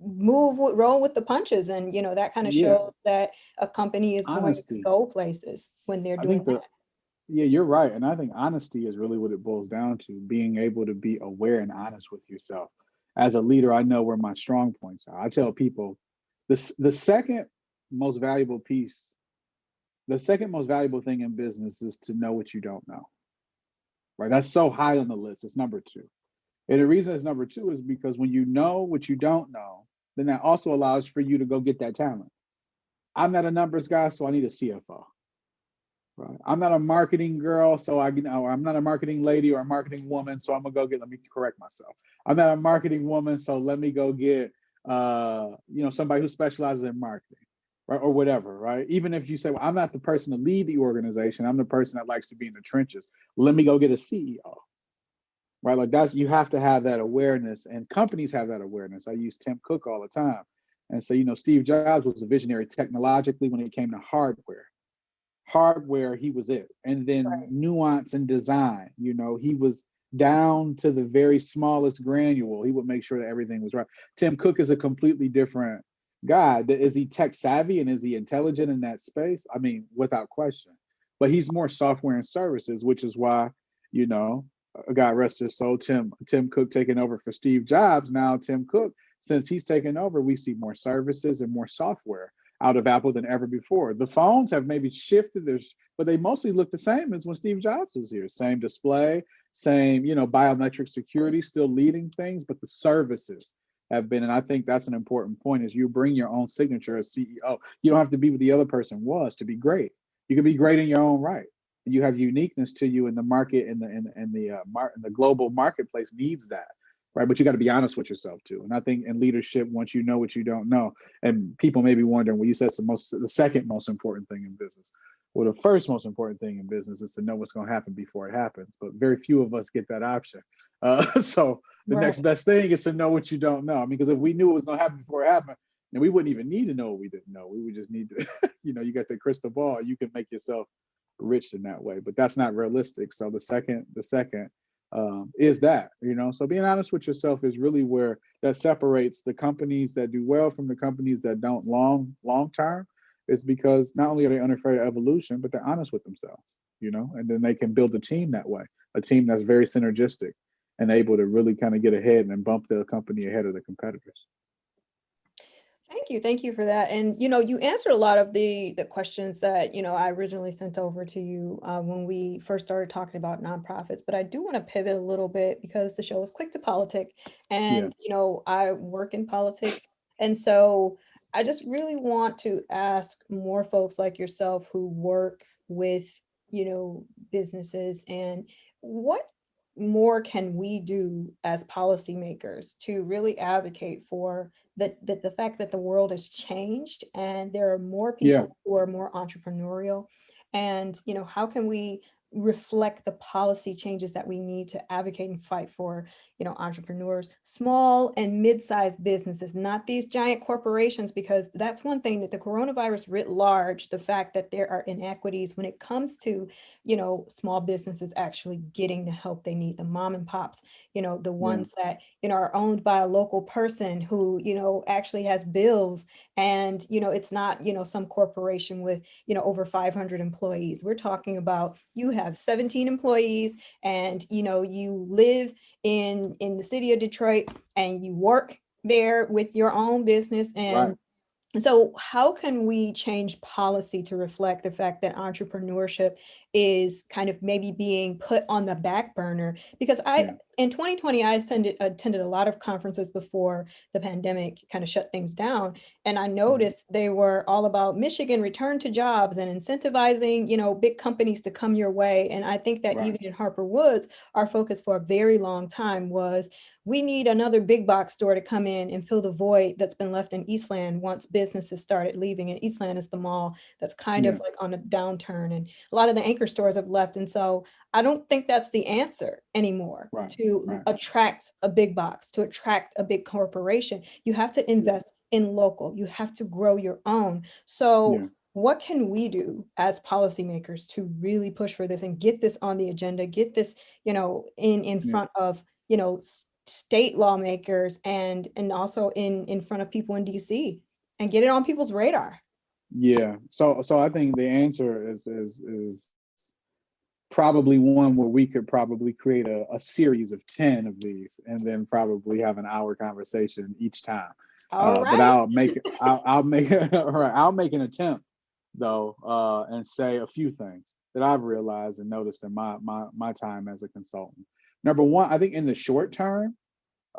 roll with the punches. And, that kind of Yeah. shows that a company is going to Honesty. go places when they're I doing think that. yeah, you're right. And I think honesty is really what it boils down to, being able to be aware and honest with yourself. As a leader, I know where my strong points are. I tell people the second most valuable piece, the second most valuable thing in business is to know what you don't know. Right. That's so high on the list. It's number two. And the reason it's number two is because when you know what you don't know, then that also allows for you to go get that talent. I'm not a numbers guy, so I need a CFO. Right. I'm not a marketing girl, so I'm not a marketing lady or a marketing woman, so I'm gonna go get. Let me correct myself. I'm not a marketing woman, so let me go get somebody who specializes in marketing, right, or whatever, right? Even if you say, well, I'm not the person to lead the organization, I'm the person that likes to be in the trenches. Let me go get a CEO, right? Like you have to have that awareness, and companies have that awareness. I use Tim Cook all the time, and so Steve Jobs was a visionary technologically when it came to hardware. He was it. And then Right. nuance and design, he was down to the very smallest granule. He would make sure that everything was right. Tim Cook is a completely different guy. Is he tech savvy and is he intelligent in that space? I mean, without question. But he's more software and services, which is why, God rest his soul, Tim Cook taking over for Steve Jobs. Now Tim Cook, since he's taken over, we see more services and more software out of Apple than ever before. The phones have maybe shifted, but they mostly look the same as when Steve Jobs was here. Same display, same, biometric security, still leading things, but the services have been, and I think that's an important point, is you bring your own signature as CEO. You don't have to be what the other person was to be great. You can be great in your own right. You have uniqueness to you in the market, and the global marketplace needs that, right? But you got to be honest with yourself too. And I think in leadership, once you know what you don't know, and people may be wondering, well, you said the second most important thing in business. Well, the first most important thing in business is to know what's going to happen before it happens. But very few of us get that option. So the Right. next best thing is to know what you don't know. I mean, because if we knew it was going to happen before it happened, then we wouldn't even need to know what we didn't know. We would just need to, you got the crystal ball. You can make yourself rich in that way, but that's not realistic. So the second is that, so being honest with yourself is really where that separates the companies that do well from the companies that don't long term, is because not only are they unafraid of evolution, but they're honest with themselves, and then they can build a team that way, a team that's very synergistic and able to really kind of get ahead and bump the company ahead of the competitors. Thank you for that. And you answered a lot of the questions that I originally sent over to you when we first started talking about nonprofits. But I do want to pivot a little bit because the show is quick to politic, Yeah. and I work in politics, and so I just really want to ask more folks like yourself who work with businesses, and what more can we do as policymakers to really advocate for the fact that the world has changed and there are more Yeah. people who are more entrepreneurial, and how can we reflect the policy changes that we need to advocate and fight for entrepreneurs, small and mid-sized businesses, not these giant corporations, because that's one thing that the coronavirus writ large, the fact that there are inequities when it comes to small businesses actually getting the help they need, the mom and pops, the Yeah. ones that are owned by a local person who actually has bills, and it's not some corporation with over 500 employees. We're talking about you have 17 employees, and you live in the city of Detroit, and you work there with your own business. Right. And so how can we change policy to reflect the fact that entrepreneurship is kind of maybe being put on the back burner? Because I Yeah. in 2020, I attended a lot of conferences before the pandemic kind of shut things down. And I noticed they were all about Michigan return to jobs and incentivizing, big companies to come your way. And I think that Right. even in Harper Woods, our focus for a very long time was we need another big box store to come in and fill the void that's been left in Eastland once businesses started leaving. And Eastland is the mall that's kind Yeah. of like on a downturn, and a lot of the anchor stores have left. And so I don't think that's the answer anymore Right. to Right. attract a big box, to attract a big corporation. You have to Yeah. invest in local. You have to grow your own. Yeah. So what can we do as policymakers to really push for this and get this on the agenda, get this, in Yeah. front of, state lawmakers and also in front of people in DC and get it on people's radar? Yeah. So I think the answer is probably one where we could probably create a series of 10 of these and then probably have an hour conversation each time. All But right. I'll make all right, I'll make an attempt though, and say a few things that I've realized and noticed in my time as a consultant. Number one, I think in the short term,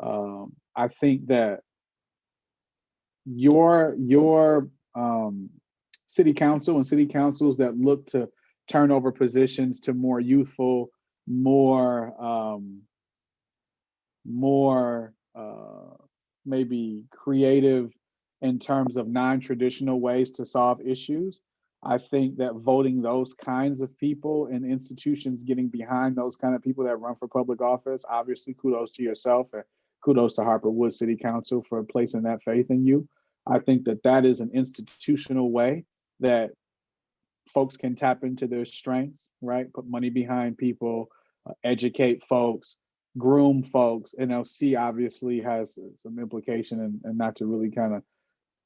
I think that your city council and city councils that look to turn over positions to more youthful, more maybe creative in terms of non-traditional ways to solve issues. I think that voting those kinds of people and institutions getting behind those kind of people that run for public office, obviously kudos to yourself and kudos to Harper Woods City Council for placing that faith in you. I think that that is an institutional way that folks can tap into their strengths, right? Put money behind people, educate folks, groom folks. NLC obviously has some implication, and not to really kind of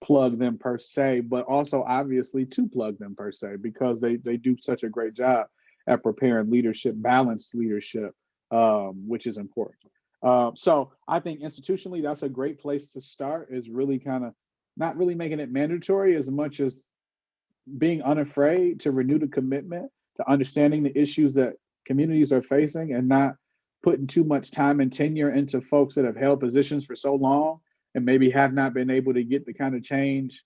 plug them per se, but also obviously to plug them per se, because they do such a great job at preparing leadership, balanced leadership, which is important. So I think institutionally, that's a great place to start, is really kind of not really making it mandatory as much as being unafraid to renew the commitment to understanding the issues that communities are facing and not putting too much time and tenure into folks that have held positions for so long and maybe have not been able to get the kind of change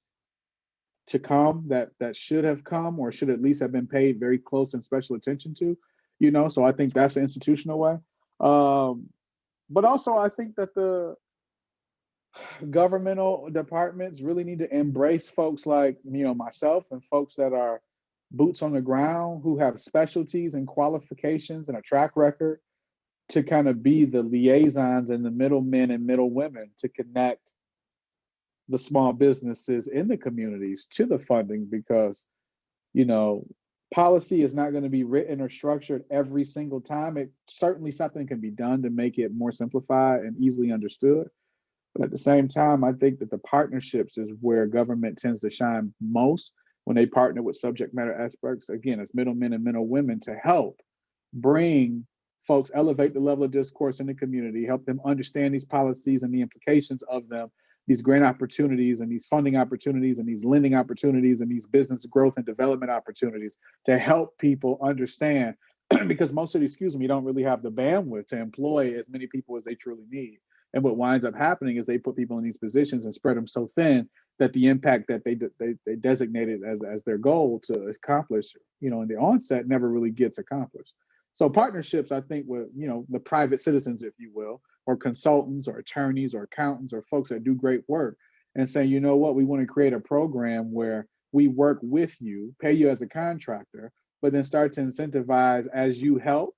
to come that should have come, or should at least have been paid very close and special attention to, so I think that's the institutional way. But also I think that the governmental departments really need to embrace folks like myself and folks that are boots on the ground, who have specialties and qualifications and a track record to kind of be the liaisons and the middlemen and middle women to connect the small businesses in the communities to the funding. Because you know policy is not going to be written or structured every single time. It certainly, something can be done to make it more simplified and easily understood. But at the same time, I think that the partnerships is where government tends to shine most, when they partner with subject matter experts, again, as middlemen and middle women, to help bring folks, elevate the level of discourse in the community, help them understand these policies and the implications of them, these grant opportunities and these funding opportunities and these lending opportunities and these business growth and development opportunities, to help people understand because most cities, don't really have the bandwidth to employ as many people as they truly need. And what winds up happening is they put people in these positions and spread them so thin that the impact that they designated as their goal to accomplish, in the onset, never really gets accomplished. So partnerships, I think, with the private citizens, if you will, or consultants or attorneys or accountants or folks that do great work, and say, you know what, we want to create a program where we work with you, pay you as a contractor, but then start to incentivize as you help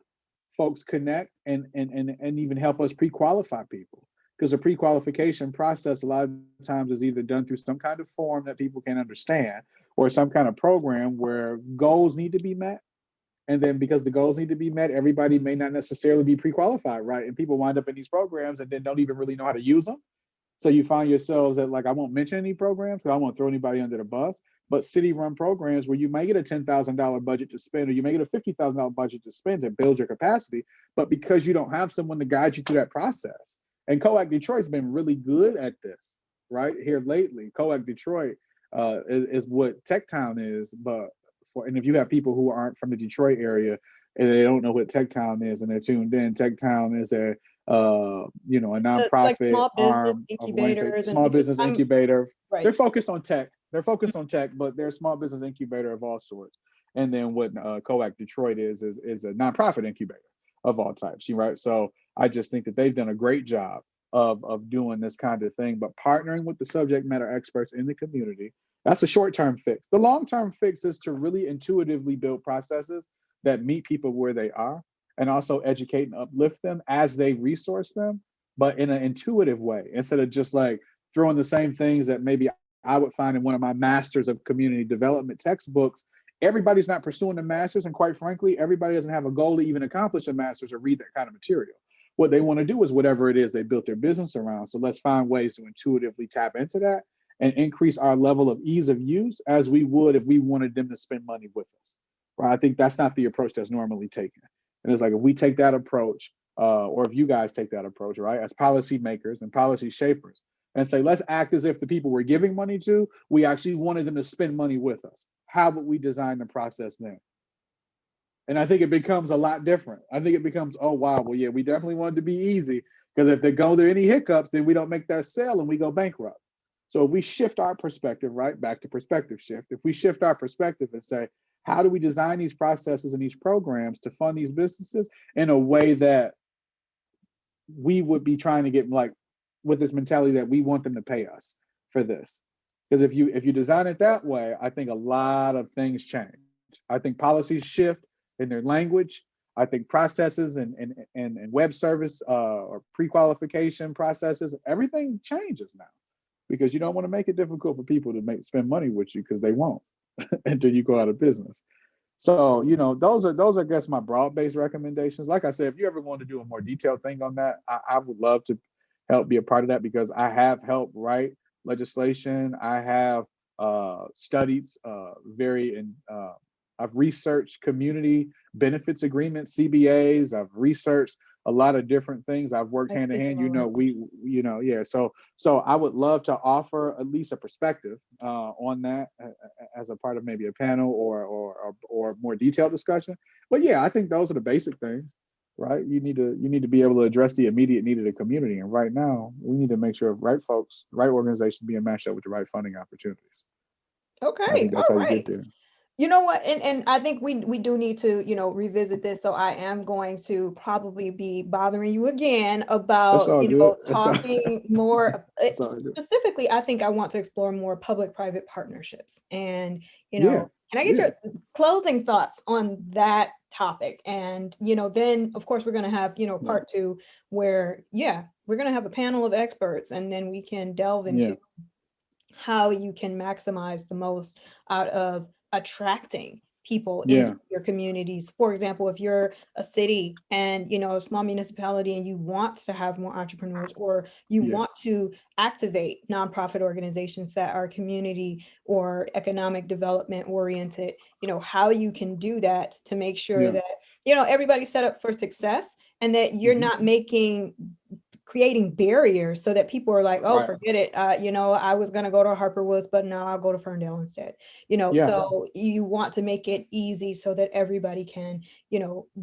folks connect and even help us pre-qualify people. Because the pre-qualification process a lot of times is either done through some kind of form that people can understand, or some kind of program where goals need to be met. And then because the goals need to be met, everybody may not necessarily be pre-qualified, right? And people wind up in these programs and then don't even really know how to use them. So you find yourselves that, like, I won't mention any programs because I won't throw anybody under the bus, but city-run programs where you may get a $10,000 budget to spend, or you may get a $50,000 budget to spend to build your capacity, but because you don't have someone to guide you through that process. And COAC Detroit's been really good at this, right? Here lately, COAC Detroit is what Techtown is, and if you have people who aren't from the Detroit area and they don't know what Techtown is and they're tuned in, Techtown is you know, a Like nonprofit small business arm of Wayne State, incubators and small because business I'm incubator. They're right. focused on tech. They're focused on tech, but they're a small business incubator of all sorts. And then what COAC Detroit is a nonprofit incubator of all types, right? So I just think that they've done a great job of doing this kind of thing, but partnering with the subject matter experts in the community. That's a short-term fix. The long-term fix is to really intuitively build processes that meet people where they are and also educate and uplift them as they resource them, but in an intuitive way, instead of just like throwing the same things that maybe I would find in one of my masters of community development textbooks. Everybody's not pursuing a master's, and quite frankly, everybody doesn't have a goal to even accomplish a master's or read that kind of material. What they want to do is whatever it is they built their business around. So let's find ways to intuitively tap into that and increase our level of ease of use as we would if we wanted them to spend money with us. Right? I think that's not the approach that's normally taken. And it's like if we take that approach, or if you guys take that approach, right, as policy makers and policy shapers, and say, let's act as if the people we're giving money to, we actually wanted them to spend money with us. How would we design the process then? And I think it becomes a lot different. I think it becomes, oh, wow, well, yeah, we definitely want it to be easy, because if there any hiccups, then we don't make that sale and we go bankrupt. So if we shift our perspective, right, back to perspective shift, if we shift our perspective and say, how do we design these processes and these programs to fund these businesses in a way that we would be trying to get, like, with this mentality that we want them to pay us for this? Because if you design it that way, I think a lot of things change. I think policies shift in their language. I think processes and web service or pre-qualification processes, everything changes now, because you don't want to make it difficult for people to spend money with you, because they won't until you go out of business. So, those are, I guess, my broad-based recommendations. Like I said, if you ever want to do a more detailed thing on that, I would love to help be a part of that, because I have helped write legislation. I have studied I've researched community benefits agreements, CBAs. I've researched a lot of different things. I've worked hand in hand. Yeah. So I would love to offer at least a perspective on that as a part of maybe a panel or more detailed discussion. But yeah, I think those are the basic things, right? You need to be able to address the immediate need of the community. And right now, we need to make sure right folks, right organizations being matched up with the right funding opportunities. I Okay, think that's all how you get right. there. You know what? And I think we do need to, revisit this. So I am going to probably be bothering you again It's about, all good. talking more. It's all good. Specifically, I think I want to explore more public-private partnerships. And, Yeah. can I get Yeah. your closing thoughts on that topic? And, then of course we're going to have, part two where, we're going to have a panel of experts, and then we can delve Yeah. into how you can maximize the most out of attracting people into Yeah. your communities. For example, if you're a city and a small municipality and you want to have more entrepreneurs, or you Yeah. want to activate nonprofit organizations that are community or economic development oriented, how you can do that to make sure Yeah. that everybody's set up for success, and that you're Mhm. not creating barriers so that people are like, oh, Right. forget it. I was going to go to Harper Woods, but now I'll go to Ferndale instead. Yeah. So you want to make it easy so that everybody can,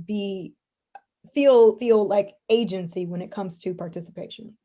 be feel like agency when it comes to participation.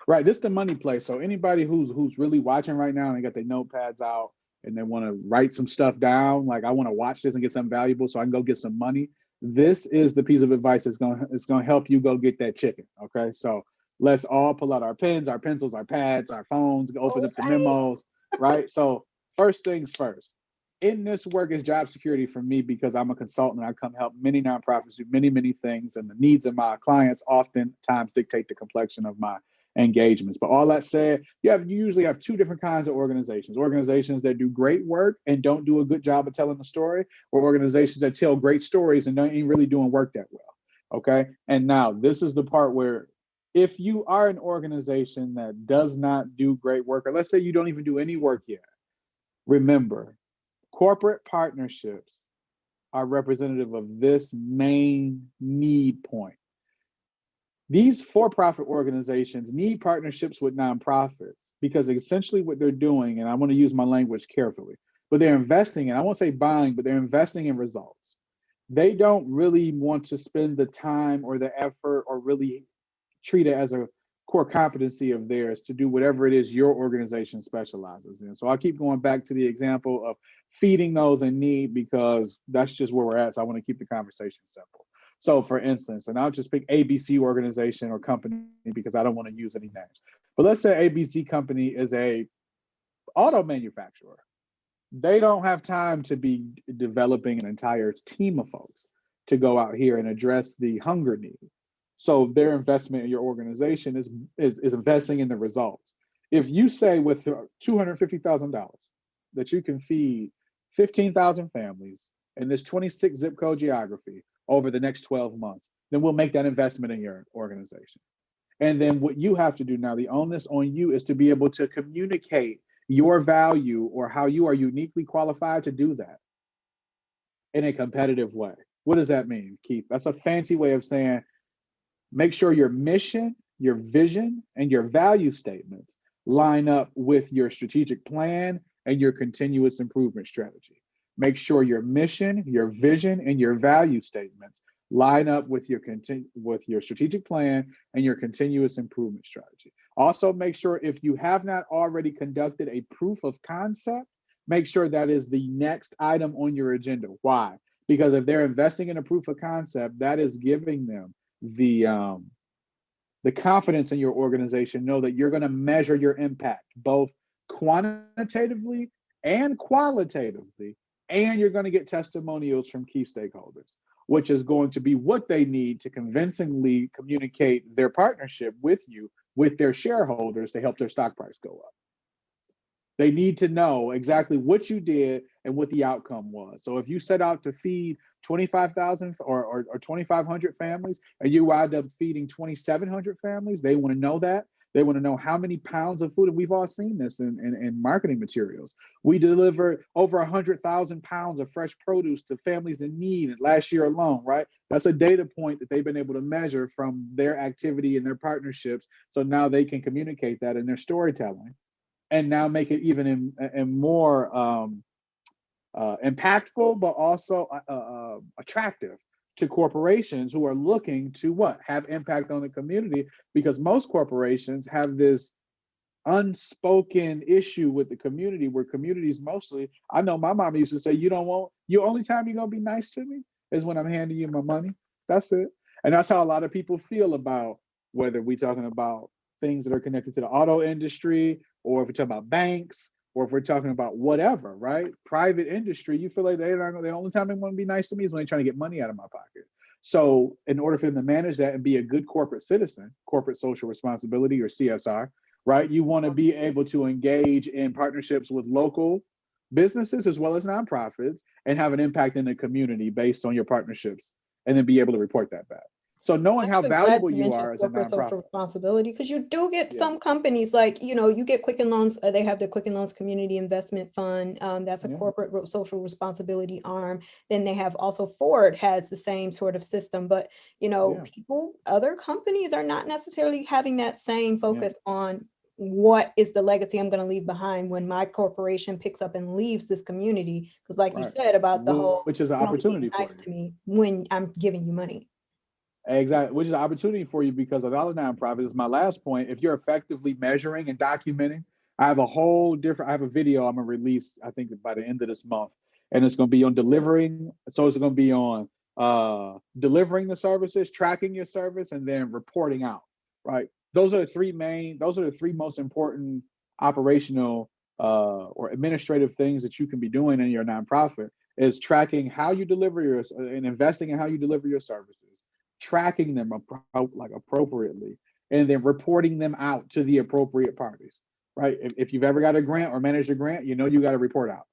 Right. This is the money play. So anybody who's really watching right now and they got their notepads out and they want to write some stuff down, like, I want to watch this and get something valuable so I can go get some money. This is the piece of advice that's gonna help you go get that chicken. Okay. So let's all pull out our pens, our pencils, our pads, our phones, open up the Okay. memos. Right. So first things first. In this work is job security for me, because I'm a consultant. I come help many nonprofits do many, many things, and the needs of my clients oftentimes dictate the complexion of my engagements. But all that said, you usually have two different kinds of organizations that do great work and don't do a good job of telling the story, or organizations that tell great stories and ain't really doing work that well. Okay. And now this is the part where, if you are an organization that does not do great work, or let's say you don't even do any work yet, remember, corporate partnerships are representative of this main need point. These for-profit organizations need partnerships with nonprofits, because essentially what they're doing, and I want to use my language carefully, but they're investing in, I won't say buying, but they're investing in results. They don't really want to spend the time or the effort or really treat it as a core competency of theirs to do whatever it is your organization specializes in. So I'll keep going back to the example of feeding those in need, because that's just where we're at. So I want to keep the conversation simple. So for instance, and I'll just pick ABC organization or company because I don't want to use any names. But let's say ABC company is a auto manufacturer. They don't have time to be developing an entire team of folks to go out here and address the hunger need. So their investment in your organization is investing in the results. If you say with $250,000 that you can feed 15,000 families in this 26 zip code geography over the next 12 months, then we'll make that investment in your organization. And then what you have to do now, the onus on you is to be able to communicate your value or how you are uniquely qualified to do that in a competitive way. What does that mean, Keith? That's a fancy way of saying make sure your mission, your vision, and your value statements line up with your strategic plan and your continuous improvement strategy. Make sure your mission, your vision, and your value statements line up with your strategic plan and your continuous improvement strategy. Also, make sure if you have not already conducted a proof of concept, make sure that is the next item on your agenda. Why? Because if they're investing in a proof of concept, that is giving them the confidence in your organization, know that you're going to measure your impact both quantitatively and qualitatively, and you're going to get testimonials from key stakeholders, which is going to be what they need to convincingly communicate their partnership with you, with their shareholders, to help their stock price go up. They need to know exactly what you did and what the outcome was. So if you set out to feed 25,000 or 2,500 families and you wind up feeding 2,700 families, they want to know that. They want to know how many pounds of food, and we've all seen this in marketing materials. We delivered over 100,000 pounds of fresh produce to families in need last year alone, right? That's a data point that they've been able to measure from their activity and their partnerships. So now they can communicate that in their storytelling and now make it even in more impactful, but also attractive to corporations who are looking to what? Have impact on the community, because most corporations have this unspoken issue with the community where communities mostly, I know my mama used to say, you only time you're going to be nice to me is when I'm handing you my money. That's it. And that's how a lot of people feel about whether we're talking about things that are connected to the auto industry, or if we're talking about banks, or if we're talking about whatever, right? Private industry, you feel like the only time they want to be nice to me is when they're trying to get money out of my pocket. So in order for them to manage that and be a good corporate citizen, corporate social responsibility or CSR, right? You want to be able to engage in partnerships with local businesses as well as nonprofits and have an impact in the community based on your partnerships, and then be able to report that back. So knowing how valuable you are as a nonprofit. Social responsibility, because you do get some companies like, you get Quicken Loans. They have the Quicken Loans Community Investment Fund. That's a corporate social responsibility arm. Then they have also Ford has the same sort of system. But, other companies are not necessarily having that same focus on what is the legacy I'm going to leave behind when my corporation picks up and leaves this community. Because like you said about the whole, which is an opportunity for nice to me when I'm giving you money. Exactly, which is an opportunity for you, because of all the nonprofits, is my last point. If you're effectively measuring and documenting, I have a video I'm going to release, I think by the end of this month, and it's going to be on delivering. So it's going to be on delivering the services, tracking your service, and then reporting out, right? Those are the three most important operational or administrative things that you can be doing in your nonprofit, is tracking how you deliver and investing in how you deliver your services, tracking them appropriately, and then reporting them out to the appropriate parties, right? If you've ever got a grant or managed a grant, you got to report out,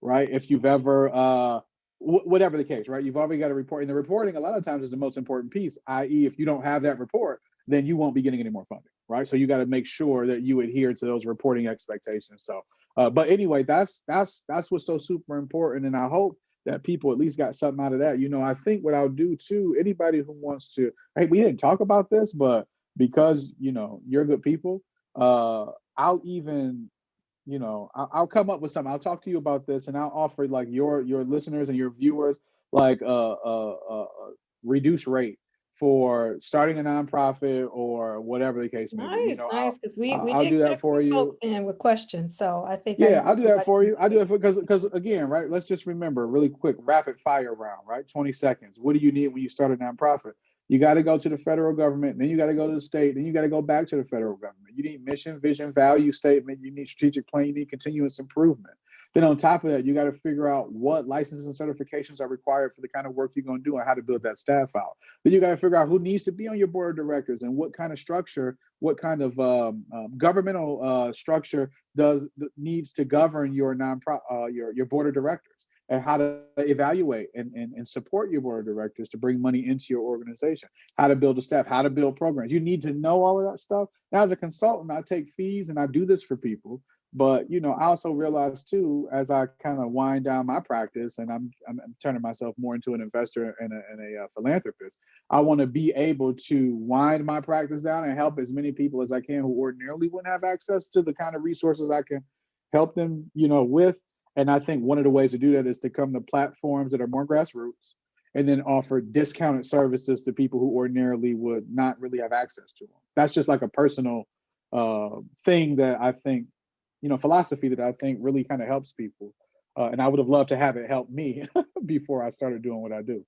right? If you've ever, whatever the case, right? You've already got to report. And the reporting a lot of times is the most important piece, i.e. if you don't have that report, then you won't be getting any more funding, right? So you got to make sure that you adhere to those reporting expectations. So, but anyway, that's what's so super important. And I hope that people at least got something out of that. I think what I'll do too, anybody who wants to, hey, we didn't talk about this, but because, you're good people, I'll even, I'll come up with something. I'll talk to you about this, and I'll offer like your listeners and your viewers, like a reduced rate for starting a nonprofit or whatever the case may be. You Nice, know, nice, because we I'll did do get that a for few you. folks in with questions, so I think I Yeah, know I'll do that everybody for can you. I do do that because again, right? Let's just remember really quick, rapid fire round, right? 20 seconds. What do you need when you start a nonprofit? You got to go to the federal government, then you got to go to the state, then you got to go back to the federal government. You need mission, vision, value statement. You need strategic plan. You need continuous improvement. Then on top of that, you got to figure out what licenses and certifications are required for the kind of work you're going to do and how to build that staff out. Then you got to figure out who needs to be on your board of directors and what kind of structure, what kind of governmental structure needs to govern your your board of directors, and how to evaluate and support your board of directors to bring money into your organization, how to build a staff, how to build programs. You need to know all of that stuff. Now, as a consultant, I take fees and I do this for people. But you know, I also realize too, as I kind of wind down my practice, and I'm turning myself more into an investor and a philanthropist. I want to be able to wind my practice down and help as many people as I can who ordinarily wouldn't have access to the kind of resources I can help them, you know, with. And I think one of the ways to do that is to come to platforms that are more grassroots and then offer discounted services to people who ordinarily would not really have access to them. That's just like a personal thing that I think, you know, philosophy that I think really kind of helps people. And I would have loved to have it help me before I started doing what I do,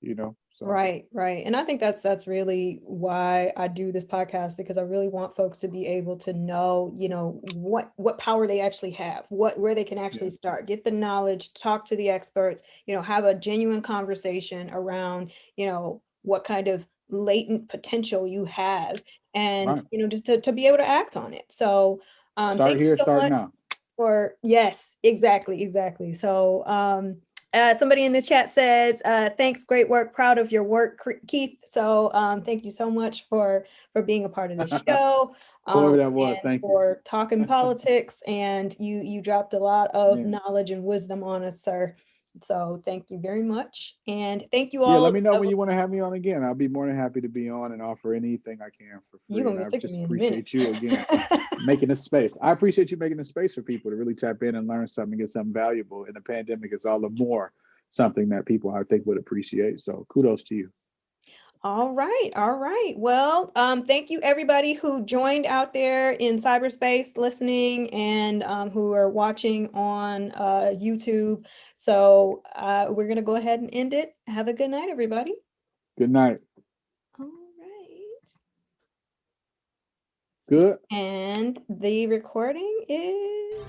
you know? So, Right, right. And I think that's really why I do this podcast, because I really want folks to be able to know, you know, what power they actually have, where they can actually yeah, start, get the knowledge, talk to the experts, you know, have a genuine conversation around, you know, what kind of latent potential you have, and right. you know, just to be able to act on it. So Start thank you here, so start much. now. Or yes, exactly, exactly. So somebody in the chat says, thanks, great work, proud of your work, Keith. So thank you so much for being a part of the show, Whoever that was, and thank you. for talking politics. And you dropped a lot of Yeah. knowledge and wisdom on us, sir. So thank you very much. And thank you Yeah, all. let me know when you want to have me on again. I'll be more than happy to be on and offer anything I can for You're free. gonna And be I sick of just me in a minute. appreciate you again making this space. I appreciate you making the space for people to really tap in and learn something, get something valuable. And the pandemic is all the more something that people I think would appreciate. So kudos to you. All right, all right. Well, thank you everybody who joined out there in cyberspace listening, and who are watching on YouTube. So we're gonna go ahead and end it. Have a good night, everybody. Good night. All right. Good. And the recording is